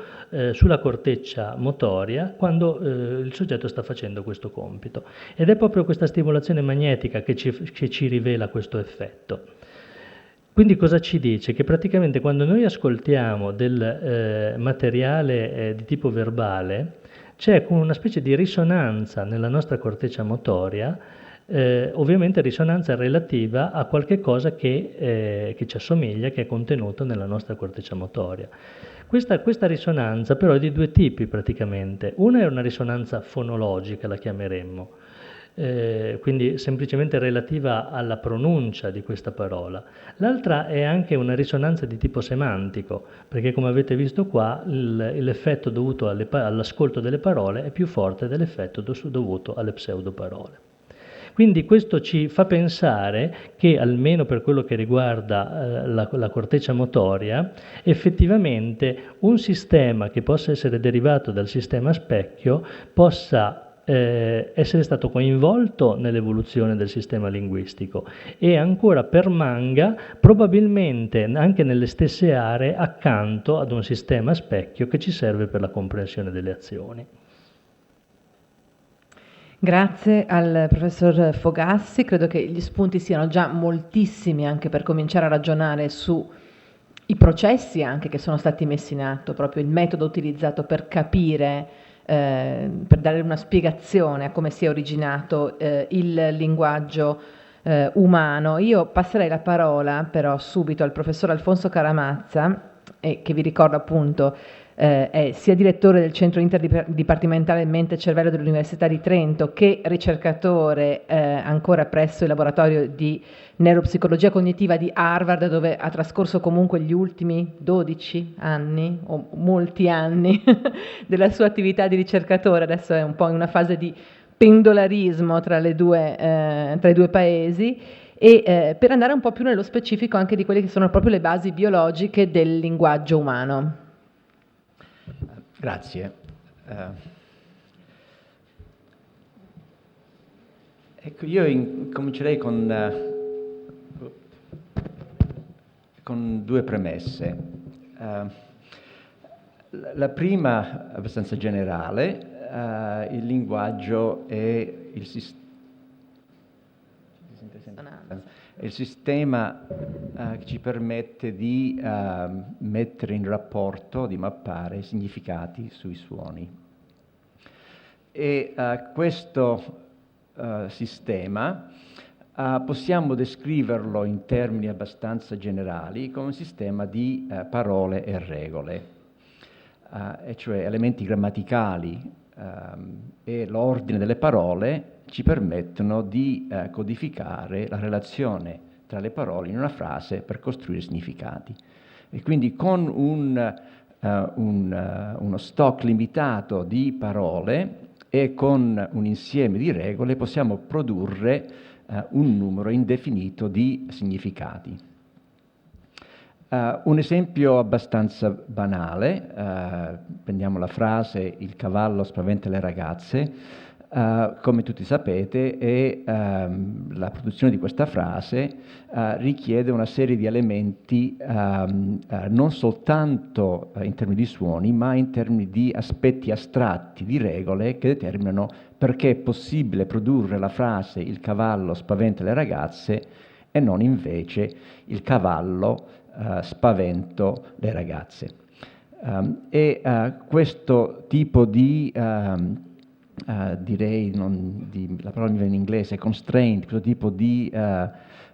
sulla corteccia motoria quando il soggetto sta facendo questo compito. Ed è proprio questa stimolazione magnetica che ci rivela questo effetto. Quindi cosa ci dice? Che praticamente quando noi ascoltiamo del materiale di tipo verbale, c'è una specie di risonanza nella nostra corteccia motoria, ovviamente risonanza relativa a qualche cosa che ci assomiglia, che è contenuto nella nostra corteccia motoria. Questa risonanza però è di due tipi praticamente. Una è una risonanza fonologica, la chiameremmo, quindi semplicemente relativa alla pronuncia di questa parola. L'altra è anche una risonanza di tipo semantico, perché come avete visto qua l'effetto dovuto all'ascolto delle parole è più forte dell'effetto dovuto alle pseudoparole. Quindi questo ci fa pensare che, almeno per quello che riguarda la corteccia motoria, effettivamente un sistema che possa essere derivato dal sistema specchio possa essere stato coinvolto nell'evoluzione del sistema linguistico e ancora permanga probabilmente anche nelle stesse aree accanto ad un sistema specchio che ci serve per la comprensione delle azioni. Grazie al professor Fogassi, credo che gli spunti siano già moltissimi anche per cominciare a ragionare sui processi anche che sono stati messi in atto, proprio il metodo utilizzato per capire, per dare una spiegazione a come si è originato il linguaggio umano. Io passerei la parola però subito al professor Alfonso Caramazza, che vi ricordo appunto è sia direttore del Centro Interdipartimentale Mente e Cervello dell'Università di Trento che ricercatore ancora presso il laboratorio di neuropsicologia cognitiva di Harvard, dove ha trascorso comunque gli ultimi 12 anni o molti anni della sua attività di ricercatore. Adesso è un po' in una fase di pendolarismo tra i due paesi, e per andare un po' più nello specifico anche di quelle che sono proprio le basi biologiche del linguaggio umano. Grazie. Ecco, io comincerei con due premesse. La prima, abbastanza generale, il linguaggio è il sistema che ci permette di mettere in rapporto, di mappare significati sui suoni. E questo sistema possiamo descriverlo in termini abbastanza generali come un sistema di parole e regole, e cioè elementi grammaticali e l'ordine delle parole ci permettono di codificare la relazione tra le parole in una frase per costruire significati. E quindi con uno stock limitato di parole e con un insieme di regole possiamo produrre un numero indefinito di significati. Un esempio abbastanza banale, prendiamo la frase "il cavallo spaventa le ragazze", come tutti sapete, la produzione di questa frase richiede una serie di elementi non soltanto in termini di suoni, ma in termini di aspetti astratti, di regole che determinano perché è possibile produrre la frase "il cavallo spaventa le ragazze" e non invece "il cavallo spavento le ragazze". Questo tipo di direi, la parola mi viene in inglese, constraint, questo tipo di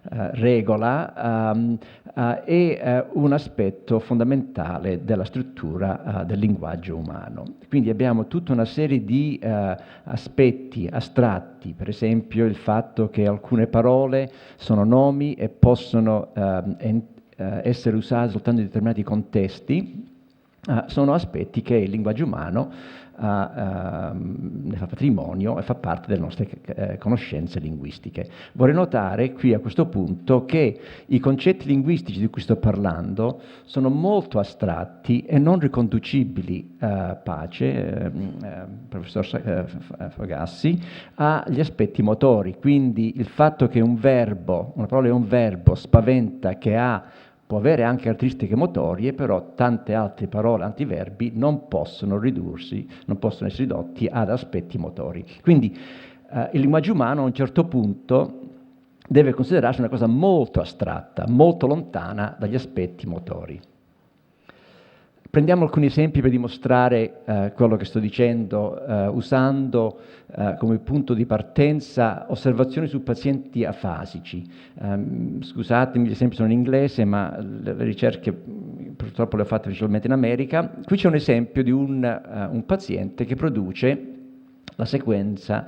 regola è un aspetto fondamentale della struttura del linguaggio umano. Quindi abbiamo tutta una serie di aspetti astratti, per esempio il fatto che alcune parole sono nomi e possono essere usate soltanto in determinati contesti. Sono aspetti che il linguaggio umano ne fa patrimonio e fa parte delle nostre conoscenze linguistiche. Vorrei notare qui a questo punto che i concetti linguistici di cui sto parlando sono molto astratti e non riconducibili, professor Fogassi, agli aspetti motori. Quindi il fatto che una parola è un verbo, spaventa, può avere anche caratteristiche motorie, però tante altre parole, antiverbi, non possono essere ridotti ad aspetti motori. Quindi il linguaggio umano a un certo punto deve considerarsi una cosa molto astratta, molto lontana dagli aspetti motori. Prendiamo alcuni esempi per dimostrare quello che sto dicendo, usando come punto di partenza osservazioni su pazienti afasici. Scusatemi, gli esempi sono in inglese, ma le ricerche purtroppo le ho fatte principalmente in America. Qui c'è un esempio di un paziente che produce la sequenza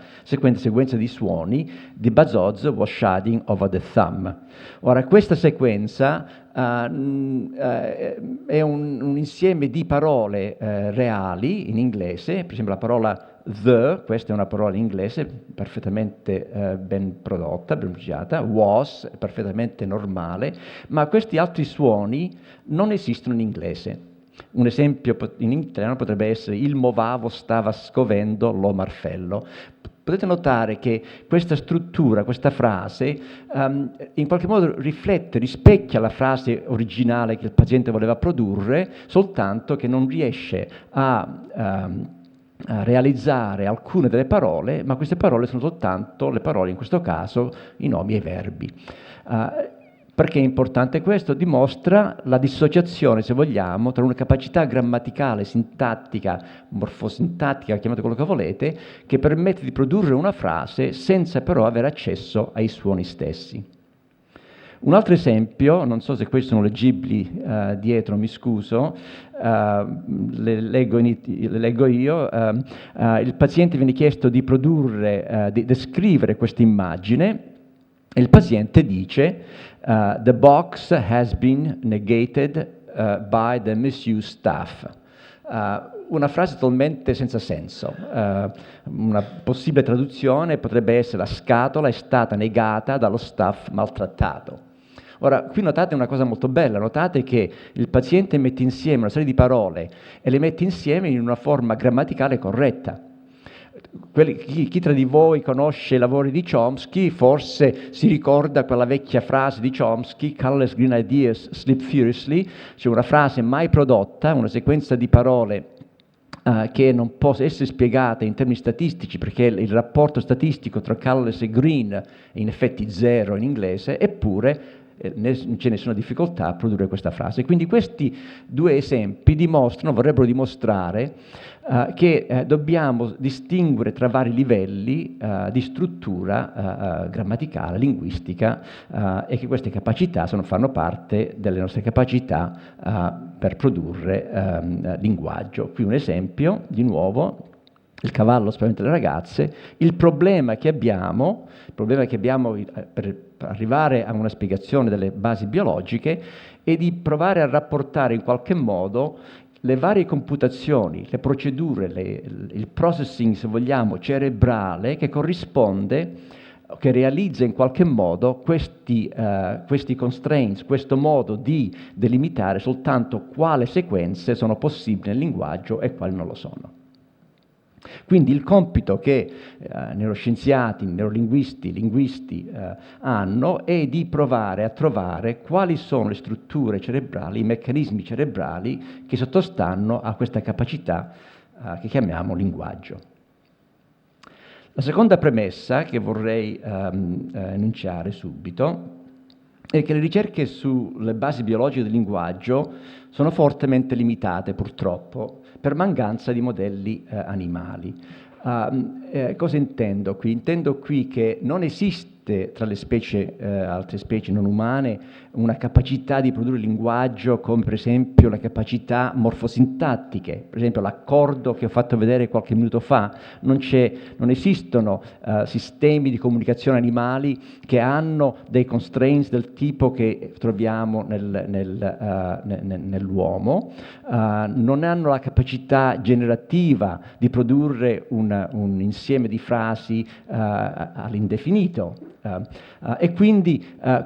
di suoni di Bazoz was shading over the thumb. Ora, questa sequenza è un insieme di parole reali in inglese, per esempio la parola the, questa è una parola in inglese perfettamente ben prodotta, ben pronunciata, was, è perfettamente normale, ma questi altri suoni non esistono in inglese. Un esempio in italiano potrebbe essere "il movavo stava scovendo lo marfello". Potete notare che questa struttura, questa frase, in qualche modo rispecchia la frase originale che il paziente voleva produrre, soltanto che non riesce a realizzare alcune delle parole, ma queste parole sono soltanto le parole, in questo caso, i nomi e i verbi. Perché è importante questo? Dimostra la dissociazione, se vogliamo, tra una capacità grammaticale, sintattica, morfosintattica, chiamate quello che volete, che permette di produrre una frase senza però avere accesso ai suoni stessi. Un altro esempio, non so se questi sono leggibili dietro, mi scuso, le leggo io. Il paziente viene chiesto di di descrivere questa immagine e il paziente dice "The box has been negated by the misuse staff". Una frase totalmente senza senso. Una possibile traduzione potrebbe essere "la scatola è stata negata dallo staff maltrattato". Ora, qui notate una cosa molto bella, notate che il paziente mette insieme una serie di parole e le mette insieme in una forma grammaticale corretta. chi tra di voi conosce i lavori di Chomsky forse si ricorda quella vecchia frase di Chomsky, "Colorless green ideas slip furiously", cioè una frase mai prodotta, una sequenza di parole che non può essere spiegata in termini statistici perché il rapporto statistico tra colorless e green è in effetti zero in inglese, eppure non c'è nessuna difficoltà a produrre questa frase. Quindi questi due esempi vorrebbero dimostrare che dobbiamo distinguere tra vari livelli di struttura grammaticale, linguistica, e che queste capacità fanno parte delle nostre capacità per produrre linguaggio. Qui un esempio, di nuovo, il cavallo spaventa le ragazze. Il problema che abbiamo per arrivare a una spiegazione delle basi biologiche è di provare a rapportare in qualche modo le varie computazioni, le procedure, il processing, se vogliamo, cerebrale che corrisponde, che realizza in qualche modo questi constraints, questo modo di delimitare soltanto quali sequenze sono possibili nel linguaggio e quali non lo sono. Quindi il compito che neuroscienziati, neurolinguisti, linguisti hanno è di provare a trovare quali sono le strutture cerebrali, i meccanismi cerebrali che sottostanno a questa capacità che chiamiamo linguaggio. La seconda premessa che vorrei enunciare subito è che le ricerche sulle basi biologiche del linguaggio sono fortemente limitate, purtroppo, per mancanza di modelli animali. Cosa intendo qui? Intendo qui che non esiste tra le specie, altre specie non umane, una capacità di produrre linguaggio come per esempio la capacità morfosintattiche. Per esempio l'accordo che ho fatto vedere qualche minuto fa, non esistono sistemi di comunicazione animali che hanno dei constraints del tipo che troviamo nell'uomo, non hanno la capacità generativa di produrre un insieme di frasi all'indefinito. E quindi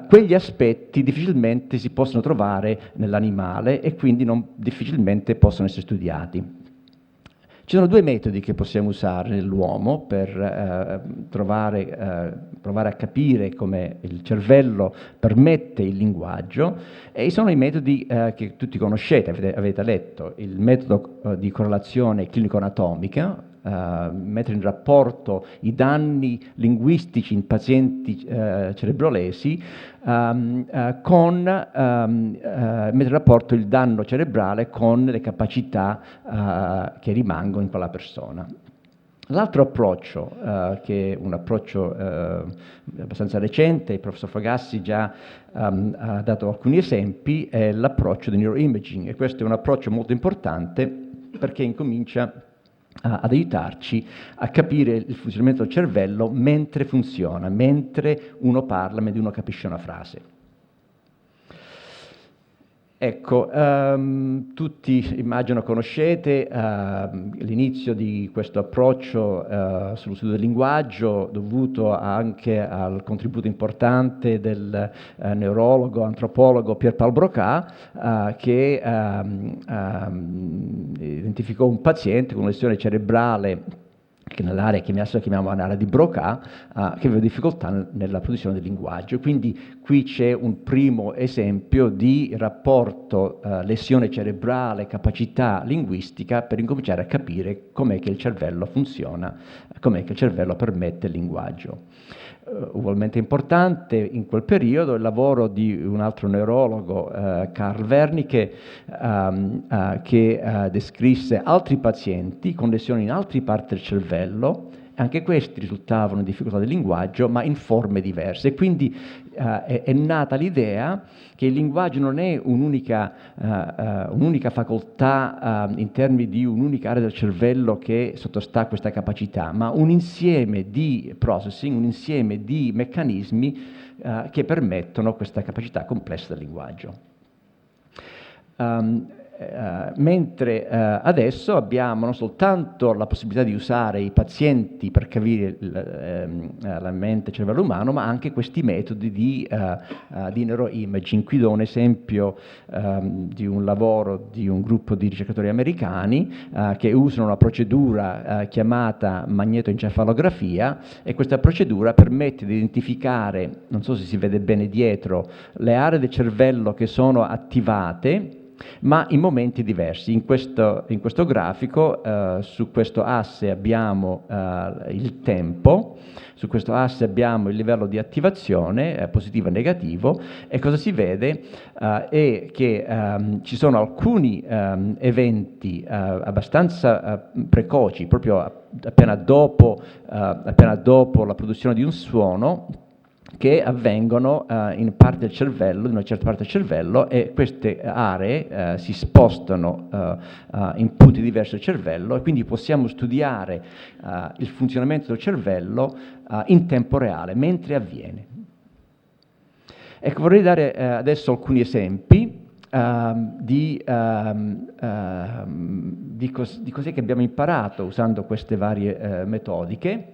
quegli aspetti difficilmente si possono trovare nell'animale e quindi difficilmente possono essere studiati. Ci sono due metodi che possiamo usare nell'uomo per provare a capire come il cervello permette il linguaggio, e sono i metodi che tutti conoscete, avete letto, il metodo di correlazione clinico-anatomica, mettere in rapporto i danni linguistici in pazienti cerebrolesi mettere in rapporto il danno cerebrale con le capacità che rimangono in quella persona. L'altro approccio, che è un approccio abbastanza recente, il professor Fogassi già ha dato alcuni esempi, è l'approccio di neuroimaging, e questo è un approccio molto importante perché incomincia ad aiutarci a capire il funzionamento del cervello mentre funziona, mentre uno parla, mentre uno capisce una frase. Ecco, tutti immagino conoscete l'inizio di questo approccio sullo studio del linguaggio, dovuto anche al contributo importante del neurologo, antropologo Pierre-Paul Broca, che identificò un paziente con una lesione cerebrale che nell'area che adesso chiamiamo l'area di Broca, che aveva difficoltà nella produzione del linguaggio. Quindi qui c'è un primo esempio di rapporto lesione cerebrale, capacità linguistica, per incominciare a capire com'è che il cervello funziona, com'è che il cervello permette il linguaggio. Ugualmente importante in quel periodo il lavoro di un altro neurologo, Carl Wernicke, che descrisse altri pazienti con lesioni in altre parti del cervello. Anche questi risultavano in difficoltà del linguaggio, ma in forme diverse. E quindi è nata l'idea che il linguaggio non è un'unica facoltà in termini di un'unica area del cervello che sottostà a questa capacità, ma un insieme di processing, un insieme di meccanismi che permettono questa capacità complessa del linguaggio. mentre adesso abbiamo non soltanto la possibilità di usare i pazienti per capire la mente e il cervello umano, ma anche questi metodi di neuroimaging. Qui do un esempio di un lavoro di un gruppo di ricercatori americani che usano una procedura chiamata magnetoencefalografia, e questa procedura permette di identificare, non so se si vede bene dietro, le aree del cervello che sono attivate ma in momenti diversi. In questo grafico su questo asse abbiamo il tempo, su questo asse abbiamo il livello di attivazione positivo e negativo, e cosa si vede è che ci sono alcuni eventi abbastanza precoci, proprio appena dopo la produzione di un suono, che avvengono in parte del cervello, in una certa parte del cervello, e queste aree si spostano in punti diversi del cervello, e quindi possiamo studiare il funzionamento del cervello in tempo reale, mentre avviene. Ecco, vorrei dare adesso alcuni esempi di cos'è che abbiamo imparato usando queste varie metodiche.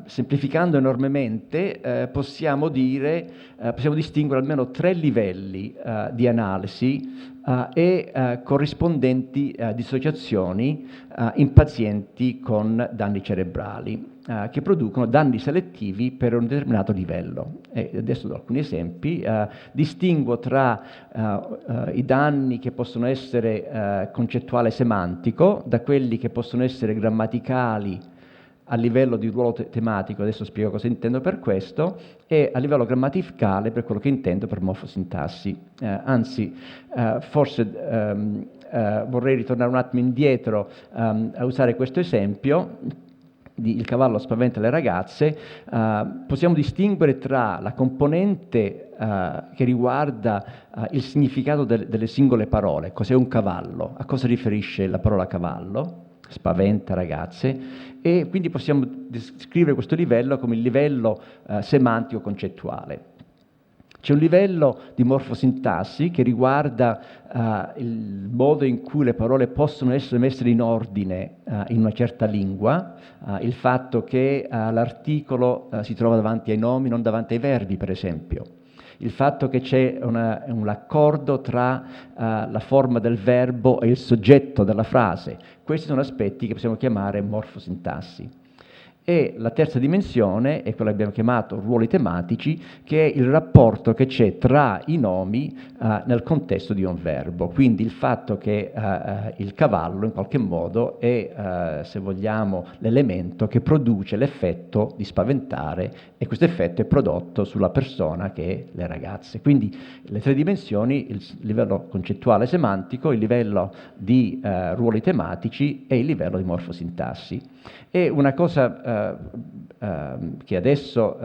Semplificando enormemente possiamo distinguere almeno 3 livelli di analisi e corrispondenti dissociazioni in pazienti con danni cerebrali che producono danni selettivi per un determinato livello. E adesso do alcuni esempi. Distingo tra i danni che possono essere concettuale e semantico da quelli che possono essere grammaticali a livello di ruolo tematico, adesso spiego cosa intendo per questo, e a livello grammaticale per quello che intendo per morfosintassi. Forse vorrei ritornare un attimo indietro a usare questo esempio. Il cavallo spaventa le ragazze. Possiamo distinguere tra la componente che riguarda il significato delle singole parole. Cos'è un cavallo? A cosa riferisce la parola cavallo? Spaventa ragazze, e quindi possiamo descrivere questo livello come il livello semantico concettuale. C'è un livello di morfosintassi che riguarda il modo in cui le parole possono essere messe in ordine in una certa lingua, il fatto che l'articolo si trova davanti ai nomi, non davanti ai verbi, per esempio. Il fatto che c'è un accordo tra la forma del verbo e il soggetto della frase. Questi sono aspetti che possiamo chiamare morfosintassi. E la terza dimensione è quella che abbiamo chiamato ruoli tematici, che è il rapporto che c'è tra i nomi nel contesto di un verbo. Quindi il fatto che il cavallo in qualche modo è, se vogliamo, l'elemento che produce l'effetto di spaventare, e questo effetto è prodotto sulla persona che è le ragazze. Quindi le 3 dimensioni, il livello concettuale semantico, il livello di ruoli tematici e il livello di morfosintassi. E una cosa che adesso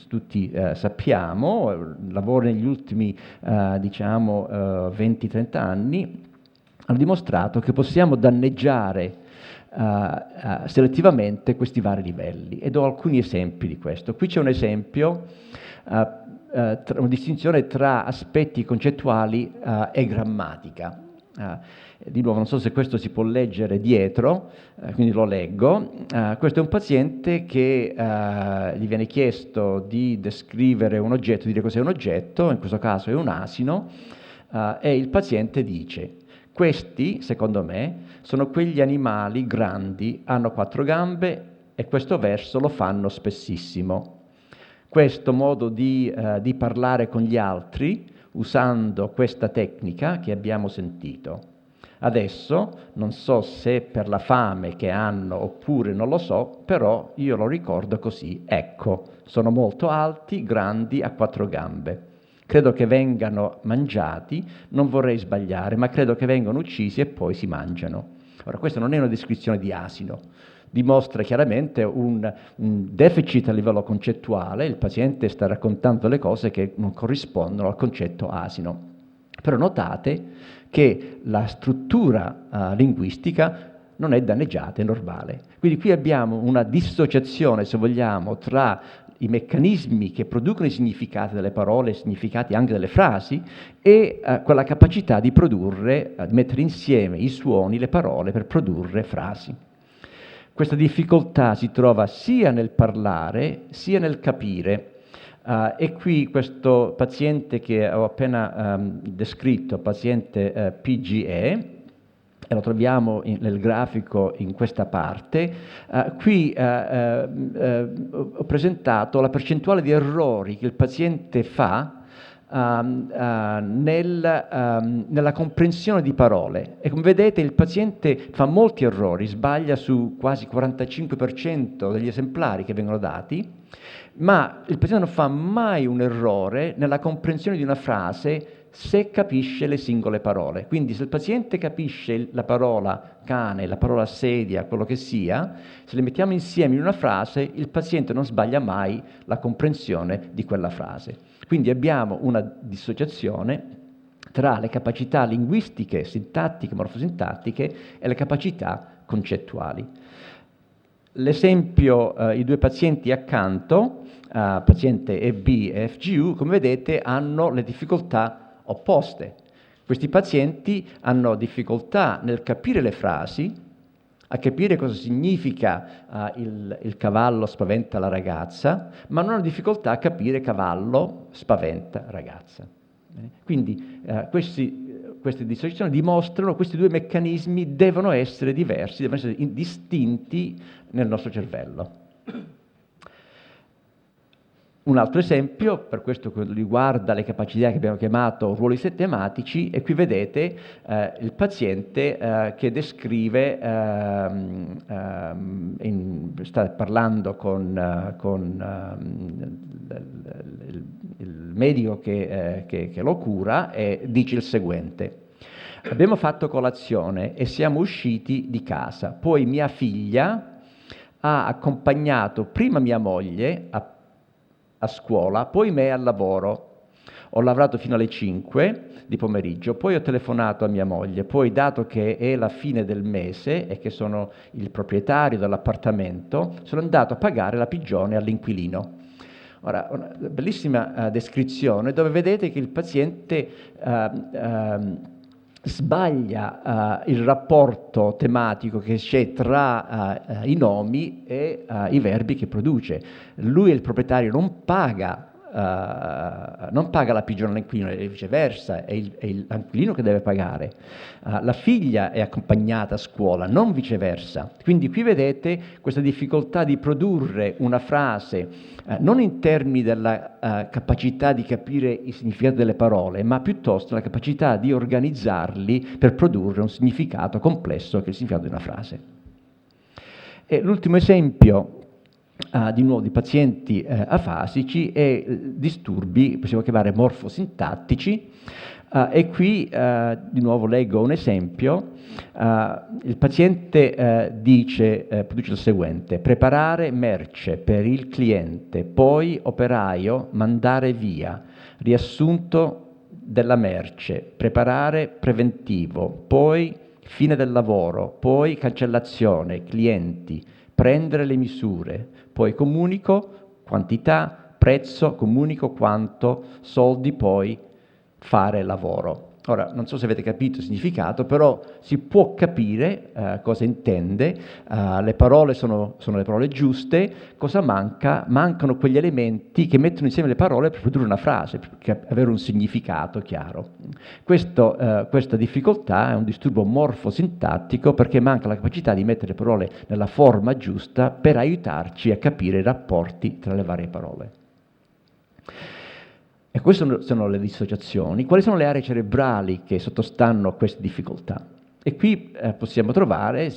tutti sappiamo, lavoro negli ultimi 20-30 anni, hanno dimostrato che possiamo danneggiare selettivamente questi vari livelli, e do alcuni esempi di questo. Qui c'è un esempio, una distinzione tra aspetti concettuali e grammatica. Di nuovo, non so se questo si può leggere dietro, quindi lo leggo. Questo è un paziente che gli viene chiesto di descrivere un oggetto, dire cos'è un oggetto, in questo caso è un asino, e il paziente dice: questi, secondo me, sono quegli animali grandi, hanno 4 gambe e questo verso lo fanno spessissimo. Questo modo di parlare con gli altri usando questa tecnica che abbiamo sentito. Adesso non so se per la fame che hanno oppure non lo so, però io lo ricordo così. Ecco, sono molto alti, grandi, a 4 gambe. Credo che vengano mangiati, non vorrei sbagliare, ma credo che vengano uccisi e poi si mangiano. Ora, questa non è una descrizione di asino, dimostra chiaramente un deficit a livello concettuale. Il paziente sta raccontando le cose che non corrispondono al concetto asino. Però notate che la struttura linguistica non è danneggiata, è normale. Quindi qui abbiamo una dissociazione, se vogliamo, tra i meccanismi che producono i significati delle parole, i significati anche delle frasi, e quella capacità di produrre, di mettere insieme i suoni, le parole per produrre frasi. Questa difficoltà si trova sia nel parlare sia nel capire. E qui questo paziente che ho appena descritto, paziente PGE, e lo troviamo nel grafico in questa parte, qui ho presentato la percentuale di errori che il paziente fa nella comprensione di parole. E come vedete il paziente fa molti errori, sbaglia su quasi 45% degli esemplari che vengono dati, ma il paziente non fa mai un errore nella comprensione di una frase se capisce le singole parole. Quindi se il paziente capisce la parola cane, la parola sedia, quello che sia, se le mettiamo insieme in una frase, il paziente non sbaglia mai la comprensione di quella frase. Quindi abbiamo una dissociazione tra le capacità linguistiche, sintattiche, morfosintattiche e le capacità concettuali. L'esempio, i due pazienti accanto, paziente EB e FGU, come vedete, hanno le difficoltà opposte. Questi pazienti hanno difficoltà nel capire le frasi, a capire cosa significa il cavallo spaventa la ragazza, ma non hanno difficoltà a capire cavallo spaventa ragazza. Quindi queste dissociazioni dimostrano che questi due meccanismi devono essere diversi, devono essere distinti nel nostro cervello. Un altro esempio, per questo che riguarda le capacità che abbiamo chiamato ruoli sistematici, e qui vedete il paziente che descrive, sta parlando con il medico che lo cura e dice il seguente: abbiamo fatto colazione e siamo usciti di casa, poi mia figlia ha accompagnato prima mia moglie a scuola, poi me al lavoro. Ho lavorato fino alle 5 di pomeriggio, poi ho telefonato a mia moglie, poi dato che è la fine del mese e che sono il proprietario dell'appartamento, sono andato a pagare la pigione all'inquilino. Ora, una bellissima descrizione dove vedete che il paziente sbaglia il rapporto tematico che c'è tra i nomi e i verbi che produce. Lui, il proprietario, non paga la pigione all'inquilino e viceversa, è l'inquilino che deve pagare. La figlia è accompagnata a scuola, non viceversa. Quindi qui vedete questa difficoltà di produrre una frase non in termini della capacità di capire i significati delle parole, ma piuttosto la capacità di organizzarli per produrre un significato complesso che è il significato di una frase. E l'ultimo esempio di nuovo di pazienti afasici e disturbi, possiamo chiamare morfosintattici, e qui di nuovo leggo un esempio. Il paziente produce il seguente: preparare merce per il cliente, poi operaio mandare via, riassunto della merce, preparare preventivo, poi fine del lavoro, poi cancellazione, clienti, prendere le misure, poi comunico quantità, prezzo, comunico quanto, soldi, poi fare lavoro. Ora, non so se avete capito il significato, però si può capire cosa intende. Le parole sono le parole giuste. Cosa manca? Mancano quegli elementi che mettono insieme le parole per produrre una frase, per avere un significato chiaro. Questa difficoltà è un disturbo morfosintattico perché manca la capacità di mettere le parole nella forma giusta per aiutarci a capire i rapporti tra le varie parole. E queste sono le dissociazioni. Quali sono le aree cerebrali che sottostanno a queste difficoltà? E qui possiamo trovare, è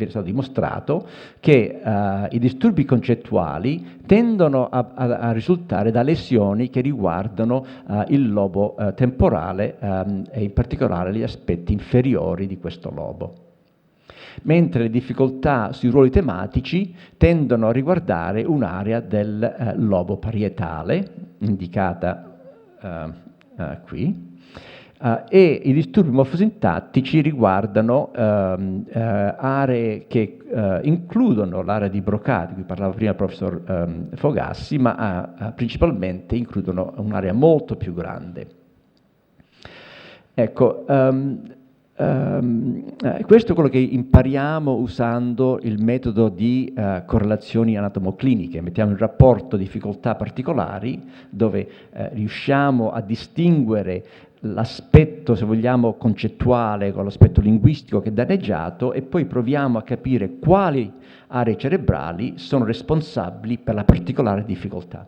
stato dimostrato, che i disturbi concettuali tendono a risultare da lesioni che riguardano il lobo temporale e in particolare gli aspetti inferiori di questo lobo. Mentre le difficoltà sui ruoli tematici tendono a riguardare un'area del lobo parietale, indicata qui, e i disturbi morfosintattici riguardano aree che includono l'area di Broca, di cui parlava prima il professor Fogassi, ma principalmente includono un'area molto più grande. Ecco, questo è quello che impariamo usando il metodo di correlazioni anatomocliniche. Mettiamo in rapporto difficoltà particolari dove riusciamo a distinguere l'aspetto, se vogliamo, concettuale con l'aspetto linguistico che è danneggiato e poi proviamo a capire quali aree cerebrali sono responsabili per la particolare difficoltà.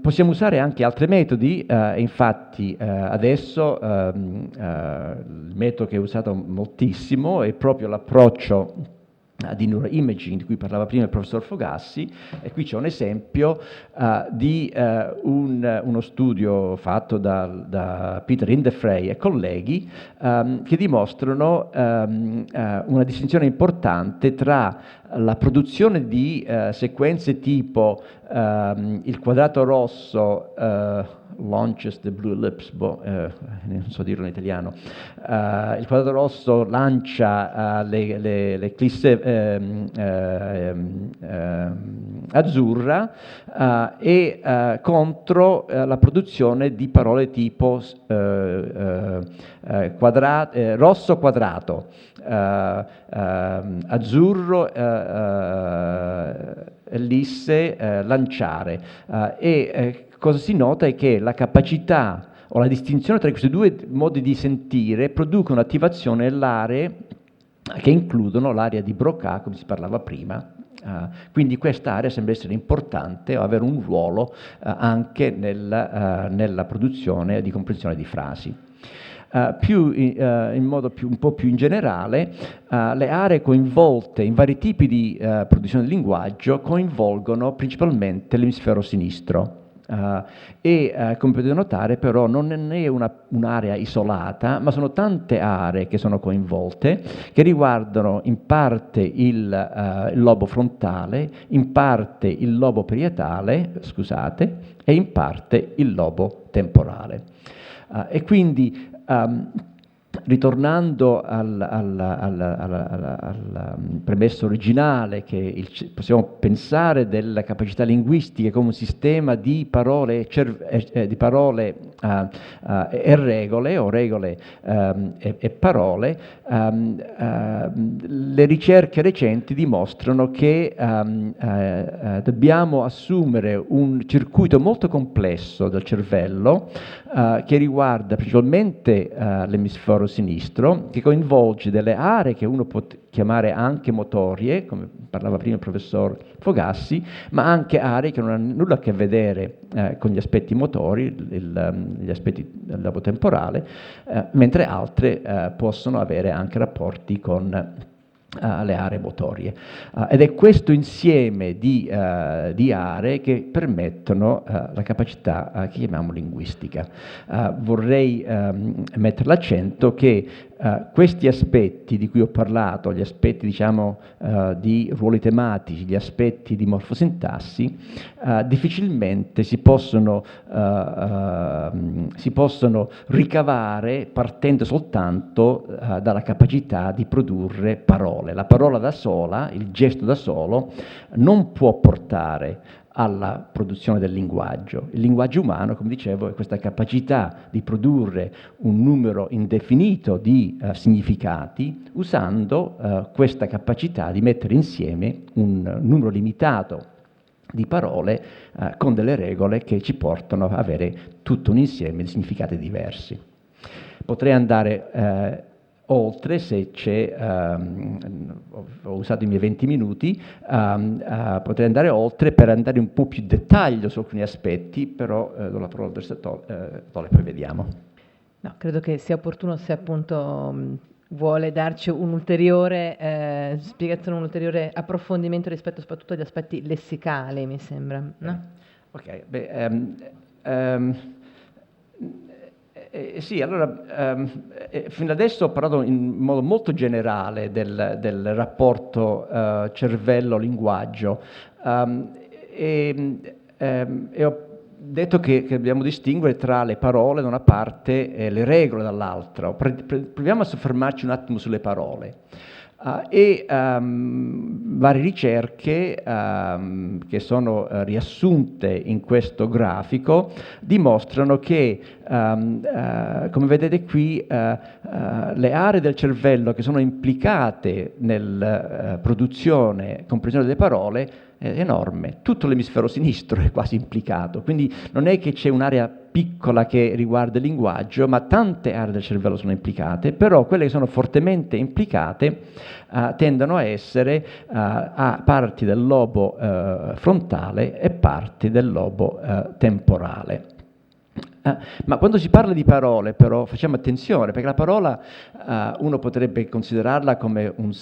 Possiamo usare anche altri metodi, infatti adesso il metodo che è usato moltissimo è proprio l'approccio di neuroimaging di cui parlava prima il professor Fogassi, e qui c'è un esempio di uno studio fatto da Peter Hindefray e colleghi che dimostrano una distinzione importante tra la produzione di sequenze tipo il quadrato rosso launches the blue lips, non so dirlo in italiano, il quadrato rosso lancia le clisse azzurra contro la produzione di parole tipo rosso quadrato, azzurro ellisse lanciare cosa si nota è che la capacità o la distinzione tra questi due modi di sentire produce un'attivazione nell'area che includono l'area di Broca, come si parlava prima. Quindi questa area sembra essere importante o avere un ruolo anche nella produzione di comprensione di frasi. In modo un po' più in generale, le aree coinvolte in vari tipi di produzione del linguaggio coinvolgono principalmente l'emisfero sinistro. Come potete notare però non è un'area isolata, ma sono tante aree che sono coinvolte, che riguardano in parte il lobo frontale, in parte il lobo parietale, scusate, e in parte il lobo temporale. E quindi ritornando al premesso originale, che possiamo pensare delle capacità linguistiche come un sistema di parole, e regole, o regole e parole, le ricerche recenti dimostrano che dobbiamo assumere un circuito molto complesso del cervello che riguarda principalmente l'emisfero sinistro, che coinvolge delle aree che uno può chiamare anche motorie, come parlava prima il professor Fogassi, ma anche aree che non hanno nulla a che vedere con gli aspetti motori, gli aspetti del lobo temporale, mentre altre possono avere anche rapporti con le aree motorie. Ed è questo insieme di aree che permettono la capacità che chiamiamo linguistica. Vorrei mettere l'accento che questi aspetti di cui ho parlato, gli aspetti diciamo di ruoli tematici, gli aspetti di morfosintassi, difficilmente si possono ricavare partendo soltanto dalla capacità di produrre parole. La parola da sola, il gesto da solo, non può portare alla produzione del linguaggio. Il linguaggio umano, come dicevo, è questa capacità di produrre un numero indefinito di significati, usando questa capacità di mettere insieme un numero limitato di parole con delle regole che ci portano a avere tutto un insieme di significati diversi. Potrei andare oltre, se c'è, ho usato i miei 20 minuti, potrei andare oltre per andare un po' più in dettaglio su alcuni aspetti, però do la parola al Tole, poi vediamo. No, credo che sia opportuno, se appunto vuole darci un'ulteriore spiegazione, un ulteriore approfondimento rispetto soprattutto agli aspetti lessicali, mi sembra. No? Ok, sì, allora, fino adesso ho parlato in modo molto generale del rapporto cervello-linguaggio e ho detto che dobbiamo distinguere tra le parole da una parte e le regole dall'altra. Proviamo a soffermarci un attimo sulle parole. Varie ricerche che sono riassunte in questo grafico dimostrano che, come vedete qui, le aree del cervello che sono implicate nella produzione e comprensione delle parole è enorme. Tutto l'emisfero sinistro è quasi implicato, quindi non è che c'è un'area piccola che riguarda il linguaggio, ma tante aree del cervello sono implicate, però quelle che sono fortemente implicate tendono a essere a parti del lobo frontale e parti del lobo temporale. Ma quando si parla di parole, però, facciamo attenzione, perché la parola uno potrebbe considerarla come un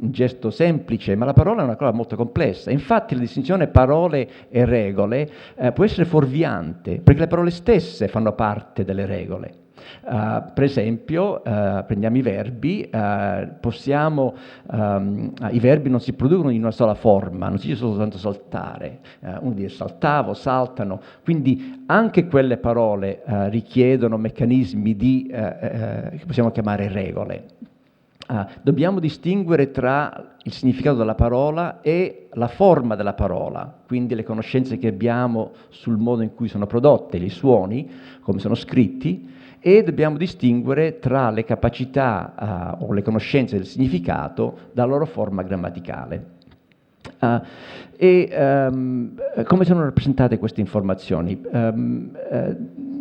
gesto semplice, ma la parola è una cosa molto complessa. Infatti la distinzione parole e regole può essere fuorviante, perché le parole stesse fanno parte delle regole. Per esempio, prendiamo i verbi, i verbi non si producono in una sola forma, non si dice soltanto saltare, uno dice saltavo, saltano, quindi anche quelle parole richiedono meccanismi che possiamo chiamare regole. Dobbiamo distinguere tra il significato della parola e la forma della parola, quindi le conoscenze che abbiamo sul modo in cui sono prodotte, i suoni, come sono scritti, e dobbiamo distinguere tra le capacità o le conoscenze del significato dalla loro forma grammaticale. Come sono rappresentate queste informazioni?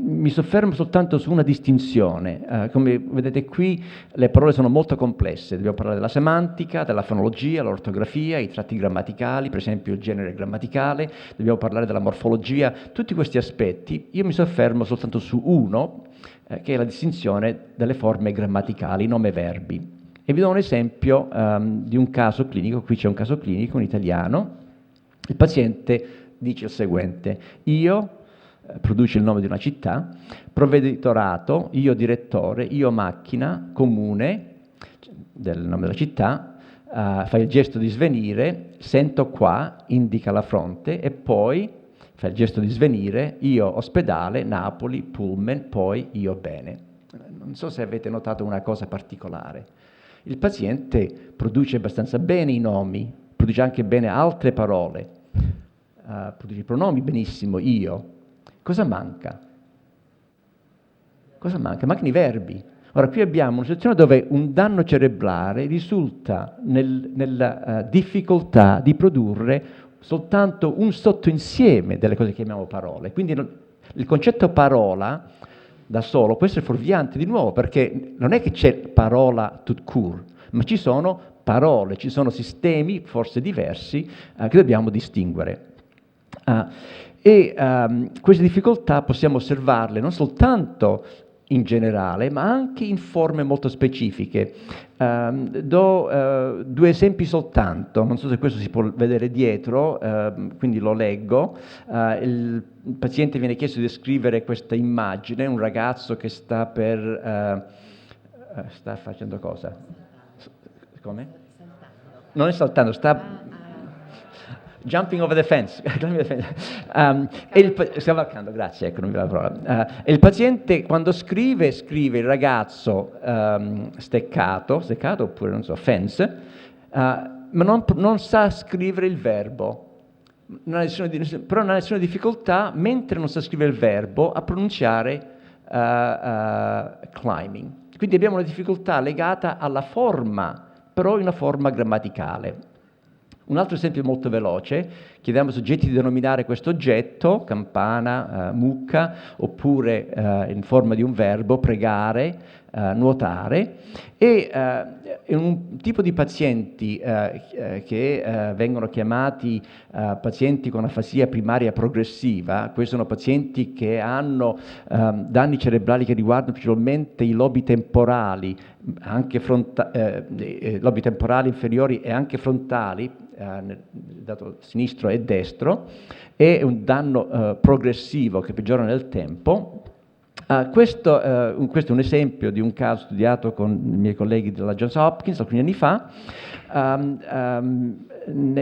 Mi soffermo soltanto su una distinzione. Come vedete qui le parole sono molto complesse, dobbiamo parlare della semantica, della fonologia, l'ortografia, i tratti grammaticali, per esempio il genere grammaticale, dobbiamo parlare della morfologia, tutti questi aspetti. Io mi soffermo soltanto su uno, che è la distinzione delle forme grammaticali, nome e verbi. E vi do un esempio di un caso clinico. Qui c'è un caso clinico, un italiano. Il paziente dice il seguente: io, produce il nome di una città, provveditorato, io direttore, io macchina, comune, del nome della città, fa il gesto di svenire, sento qua, indica la fronte, e poi fa il gesto di svenire, io ospedale, Napoli, pullman, poi io bene. Non so se avete notato una cosa particolare. Il paziente produce abbastanza bene i nomi, produce anche bene altre parole, produce i pronomi benissimo, io. Cosa manca? Cosa manca? Mancano i verbi. Ora, qui abbiamo una situazione dove un danno cerebrale risulta nella difficoltà di produrre soltanto un sottoinsieme delle cose che chiamiamo parole. Quindi il concetto parola da solo può essere fuorviante di nuovo, perché non è che c'è parola tout court, ma ci sono parole, ci sono sistemi forse diversi che dobbiamo distinguere. Queste difficoltà possiamo osservarle non soltanto in generale, ma anche in forme molto specifiche. Do due esempi soltanto, non so se questo si può vedere dietro, quindi lo leggo. Il paziente viene chiesto di descrivere questa immagine, un ragazzo che sta facendo cosa? Come? Non è saltando, sta jumping over the fence. Scavalcando, grazie, ecco, non mi va la parola. E il paziente quando scrive il ragazzo steccato oppure non so, fence, ma non sa scrivere il verbo. Però non ha nessuna difficoltà, mentre non sa scrivere il verbo, a pronunciare climbing. Quindi abbiamo una difficoltà legata alla forma, però in una forma grammaticale. Un altro esempio molto veloce: chiediamo ai soggetti di denominare questo oggetto, campana, mucca, oppure in forma di un verbo, pregare, nuotare, e un tipo di pazienti che vengono chiamati pazienti con afasia primaria progressiva. Questi sono pazienti che hanno danni cerebrali che riguardano principalmente i lobi temporali, anche lobi temporali inferiori e anche frontali, dato sinistro e destro, e un danno progressivo che peggiora nel tempo. Questo è un esempio di un caso studiato con i miei colleghi della Johns Hopkins alcuni anni fa.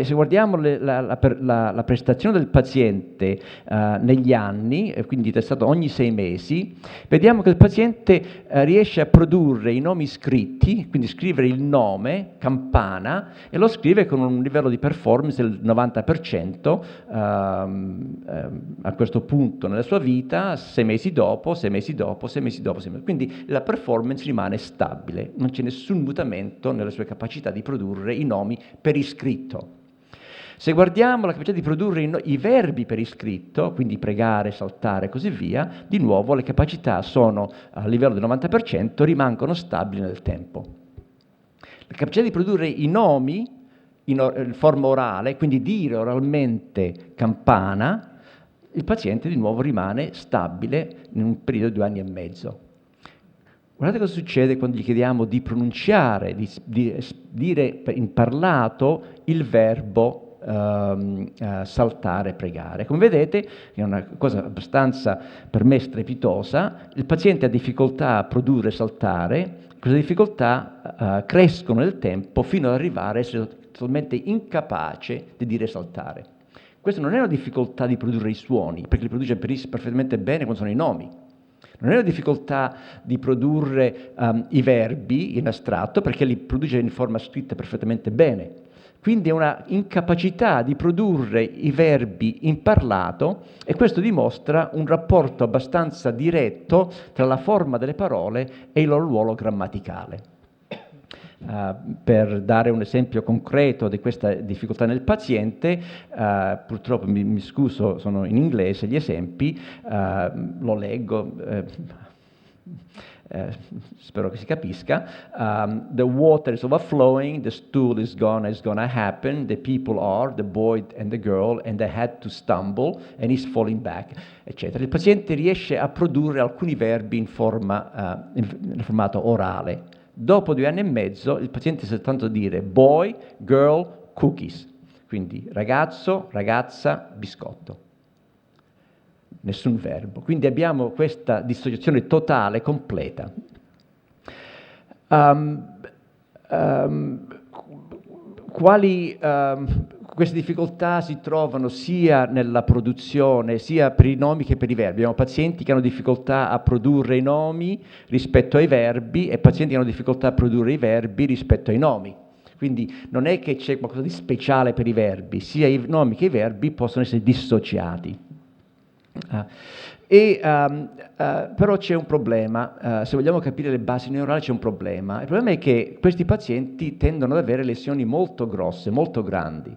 Se guardiamo la prestazione del paziente negli anni, quindi testato ogni 6 mesi, vediamo che il paziente riesce a produrre i nomi scritti, quindi scrivere il nome, campana, e lo scrive con un livello di performance del 90% a questo punto nella sua vita, 6 mesi dopo, 6 mesi dopo, 6 mesi dopo, 6 mesi dopo. Quindi la performance rimane stabile, non c'è nessun mutamento nelle sue capacità di produrre i nomi per iscritto. Se guardiamo la capacità di produrre i verbi per iscritto, quindi pregare, saltare e così via, di nuovo le capacità sono a livello del 90%, rimangono stabili nel tempo. La capacità di produrre i nomi in forma orale, quindi dire oralmente campana, il paziente di nuovo rimane stabile in un periodo di 2 anni e mezzo. Guardate cosa succede quando gli chiediamo di pronunciare, di dire in parlato il verbo saltare, pregare. Come vedete, è una cosa abbastanza per me strepitosa, il paziente ha difficoltà a produrre saltare, queste difficoltà crescono nel tempo fino ad arrivare a essere totalmente incapace di dire saltare. Questa non è una difficoltà di produrre i suoni, perché li produce perfettamente bene quando sono i nomi. Non è una difficoltà di produrre i verbi in astratto, perché li produce in forma scritta perfettamente bene. Quindi è una incapacità di produrre i verbi in parlato, e questo dimostra un rapporto abbastanza diretto tra la forma delle parole e il loro ruolo grammaticale. Per dare un esempio concreto di questa difficoltà nel paziente, purtroppo mi scuso, sono in inglese gli esempi, lo leggo, spero che si capisca. The water is overflowing, the stool is gonna happen, the people are, the boy and the girl, and they had to stumble, and he's falling back, eccetera. Il paziente riesce a produrre alcuni verbi in formato orale. Dopo 2 anni e mezzo il paziente sa soltanto dire boy, girl, cookies, quindi ragazzo, ragazza, biscotto. Nessun verbo. Quindi abbiamo questa dissociazione totale, completa. Queste difficoltà si trovano sia nella produzione, sia per i nomi che per i verbi. Abbiamo pazienti che hanno difficoltà a produrre i nomi rispetto ai verbi e pazienti che hanno difficoltà a produrre i verbi rispetto ai nomi. Quindi non è che c'è qualcosa di speciale per i verbi, sia i nomi che i verbi possono essere dissociati. Però c'è un problema, se vogliamo capire le basi neurali c'è un problema. Il problema è che questi pazienti tendono ad avere lesioni molto grosse, molto grandi.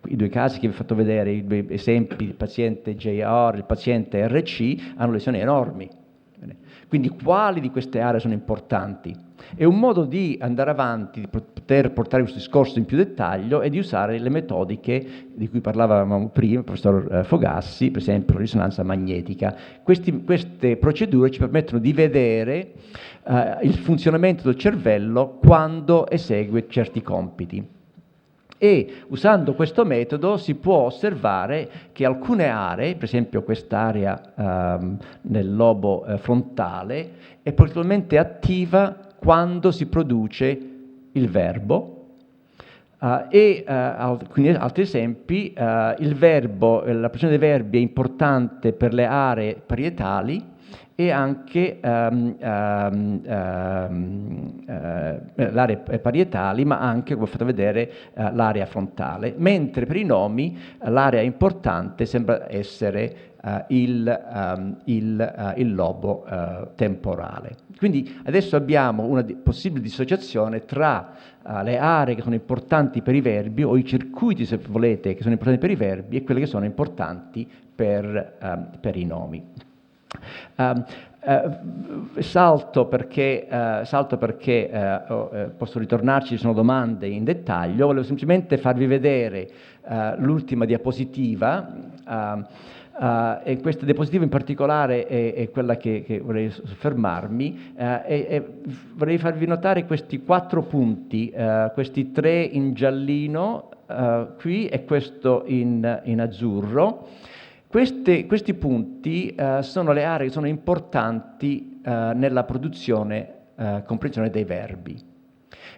I 2 casi che vi ho fatto vedere, i 2 esempi, il paziente JR, il paziente RC, hanno lesioni enormi. Quindi quali di queste aree sono importanti? E un modo di andare avanti, di poter portare questo discorso in più dettaglio, è di usare le metodiche di cui parlavamo prima, il professor Fogassi, per esempio la risonanza magnetica. Queste procedure ci permettono di vedere il funzionamento del cervello quando esegue certi compiti. E usando questo metodo si può osservare che alcune aree, per esempio quest'area nel lobo frontale, è particolarmente attiva quando si produce il verbo. Quindi altri esempi, il verbo, la produzione dei verbi è importante per le aree parietali e anche le aree parietali, ma anche, come ho fatto vedere, l'area frontale, mentre per i nomi l'area importante sembra essere il lobo temporale. Quindi adesso abbiamo una possibile dissociazione tra le aree che sono importanti per i verbi, o i circuiti, se volete, che sono importanti per i verbi, e quelle che sono importanti per i nomi. Salto perché posso ritornarci, ci sono domande in dettaglio. Volevo semplicemente farvi vedere l'ultima diapositiva, e questa diapositiva in particolare è quella che vorrei soffermarmi, e vorrei farvi notare questi 4 punti, questi 3 in giallino qui e questo in azzurro. Questi punti sono le aree che sono importanti nella produzione, comprensione dei verbi.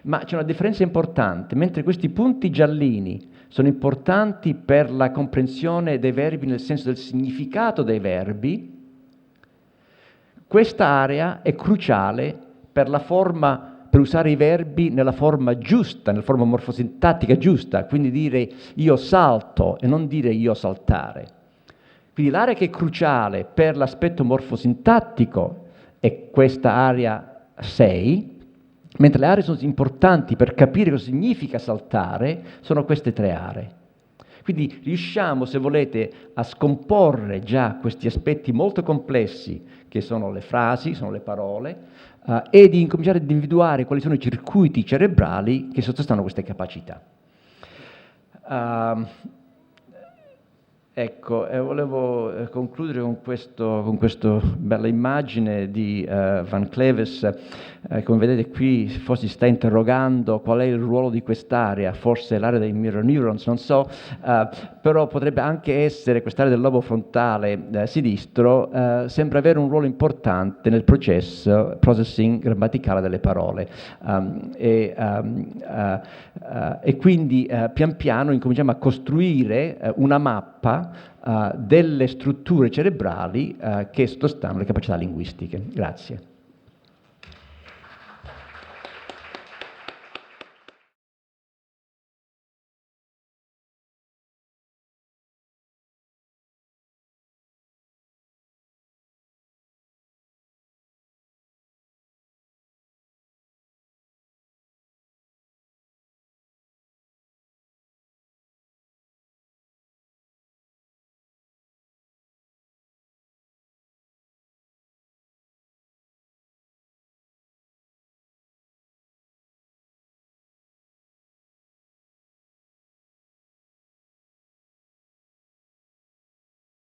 Ma c'è una differenza importante: mentre questi punti giallini sono importanti per la comprensione dei verbi nel senso del significato dei verbi, questa area è cruciale per la forma, per usare i verbi nella forma giusta, nella forma morfosintattica giusta, quindi dire io salto e non dire io saltare. Quindi l'area che è cruciale per l'aspetto morfosintattico è questa area 6, mentre le aree sono importanti per capire cosa significa saltare sono queste 3 aree. Quindi riusciamo, se volete, a scomporre già questi aspetti molto complessi che sono le frasi, sono le parole, e di incominciare ad individuare quali sono i circuiti cerebrali che sottostanno a queste capacità. Ecco, volevo concludere con questa bella immagine di Van Cleves. Come vedete qui forse si sta interrogando qual è il ruolo di quest'area, forse l'area dei mirror neurons, non so, però potrebbe anche essere quest'area del lobo frontale sinistro, sembra avere un ruolo importante nel processo processing grammaticale delle parole. E quindi pian piano incominciamo a costruire una mappa delle strutture cerebrali che sottostanno alle capacità linguistiche. Grazie.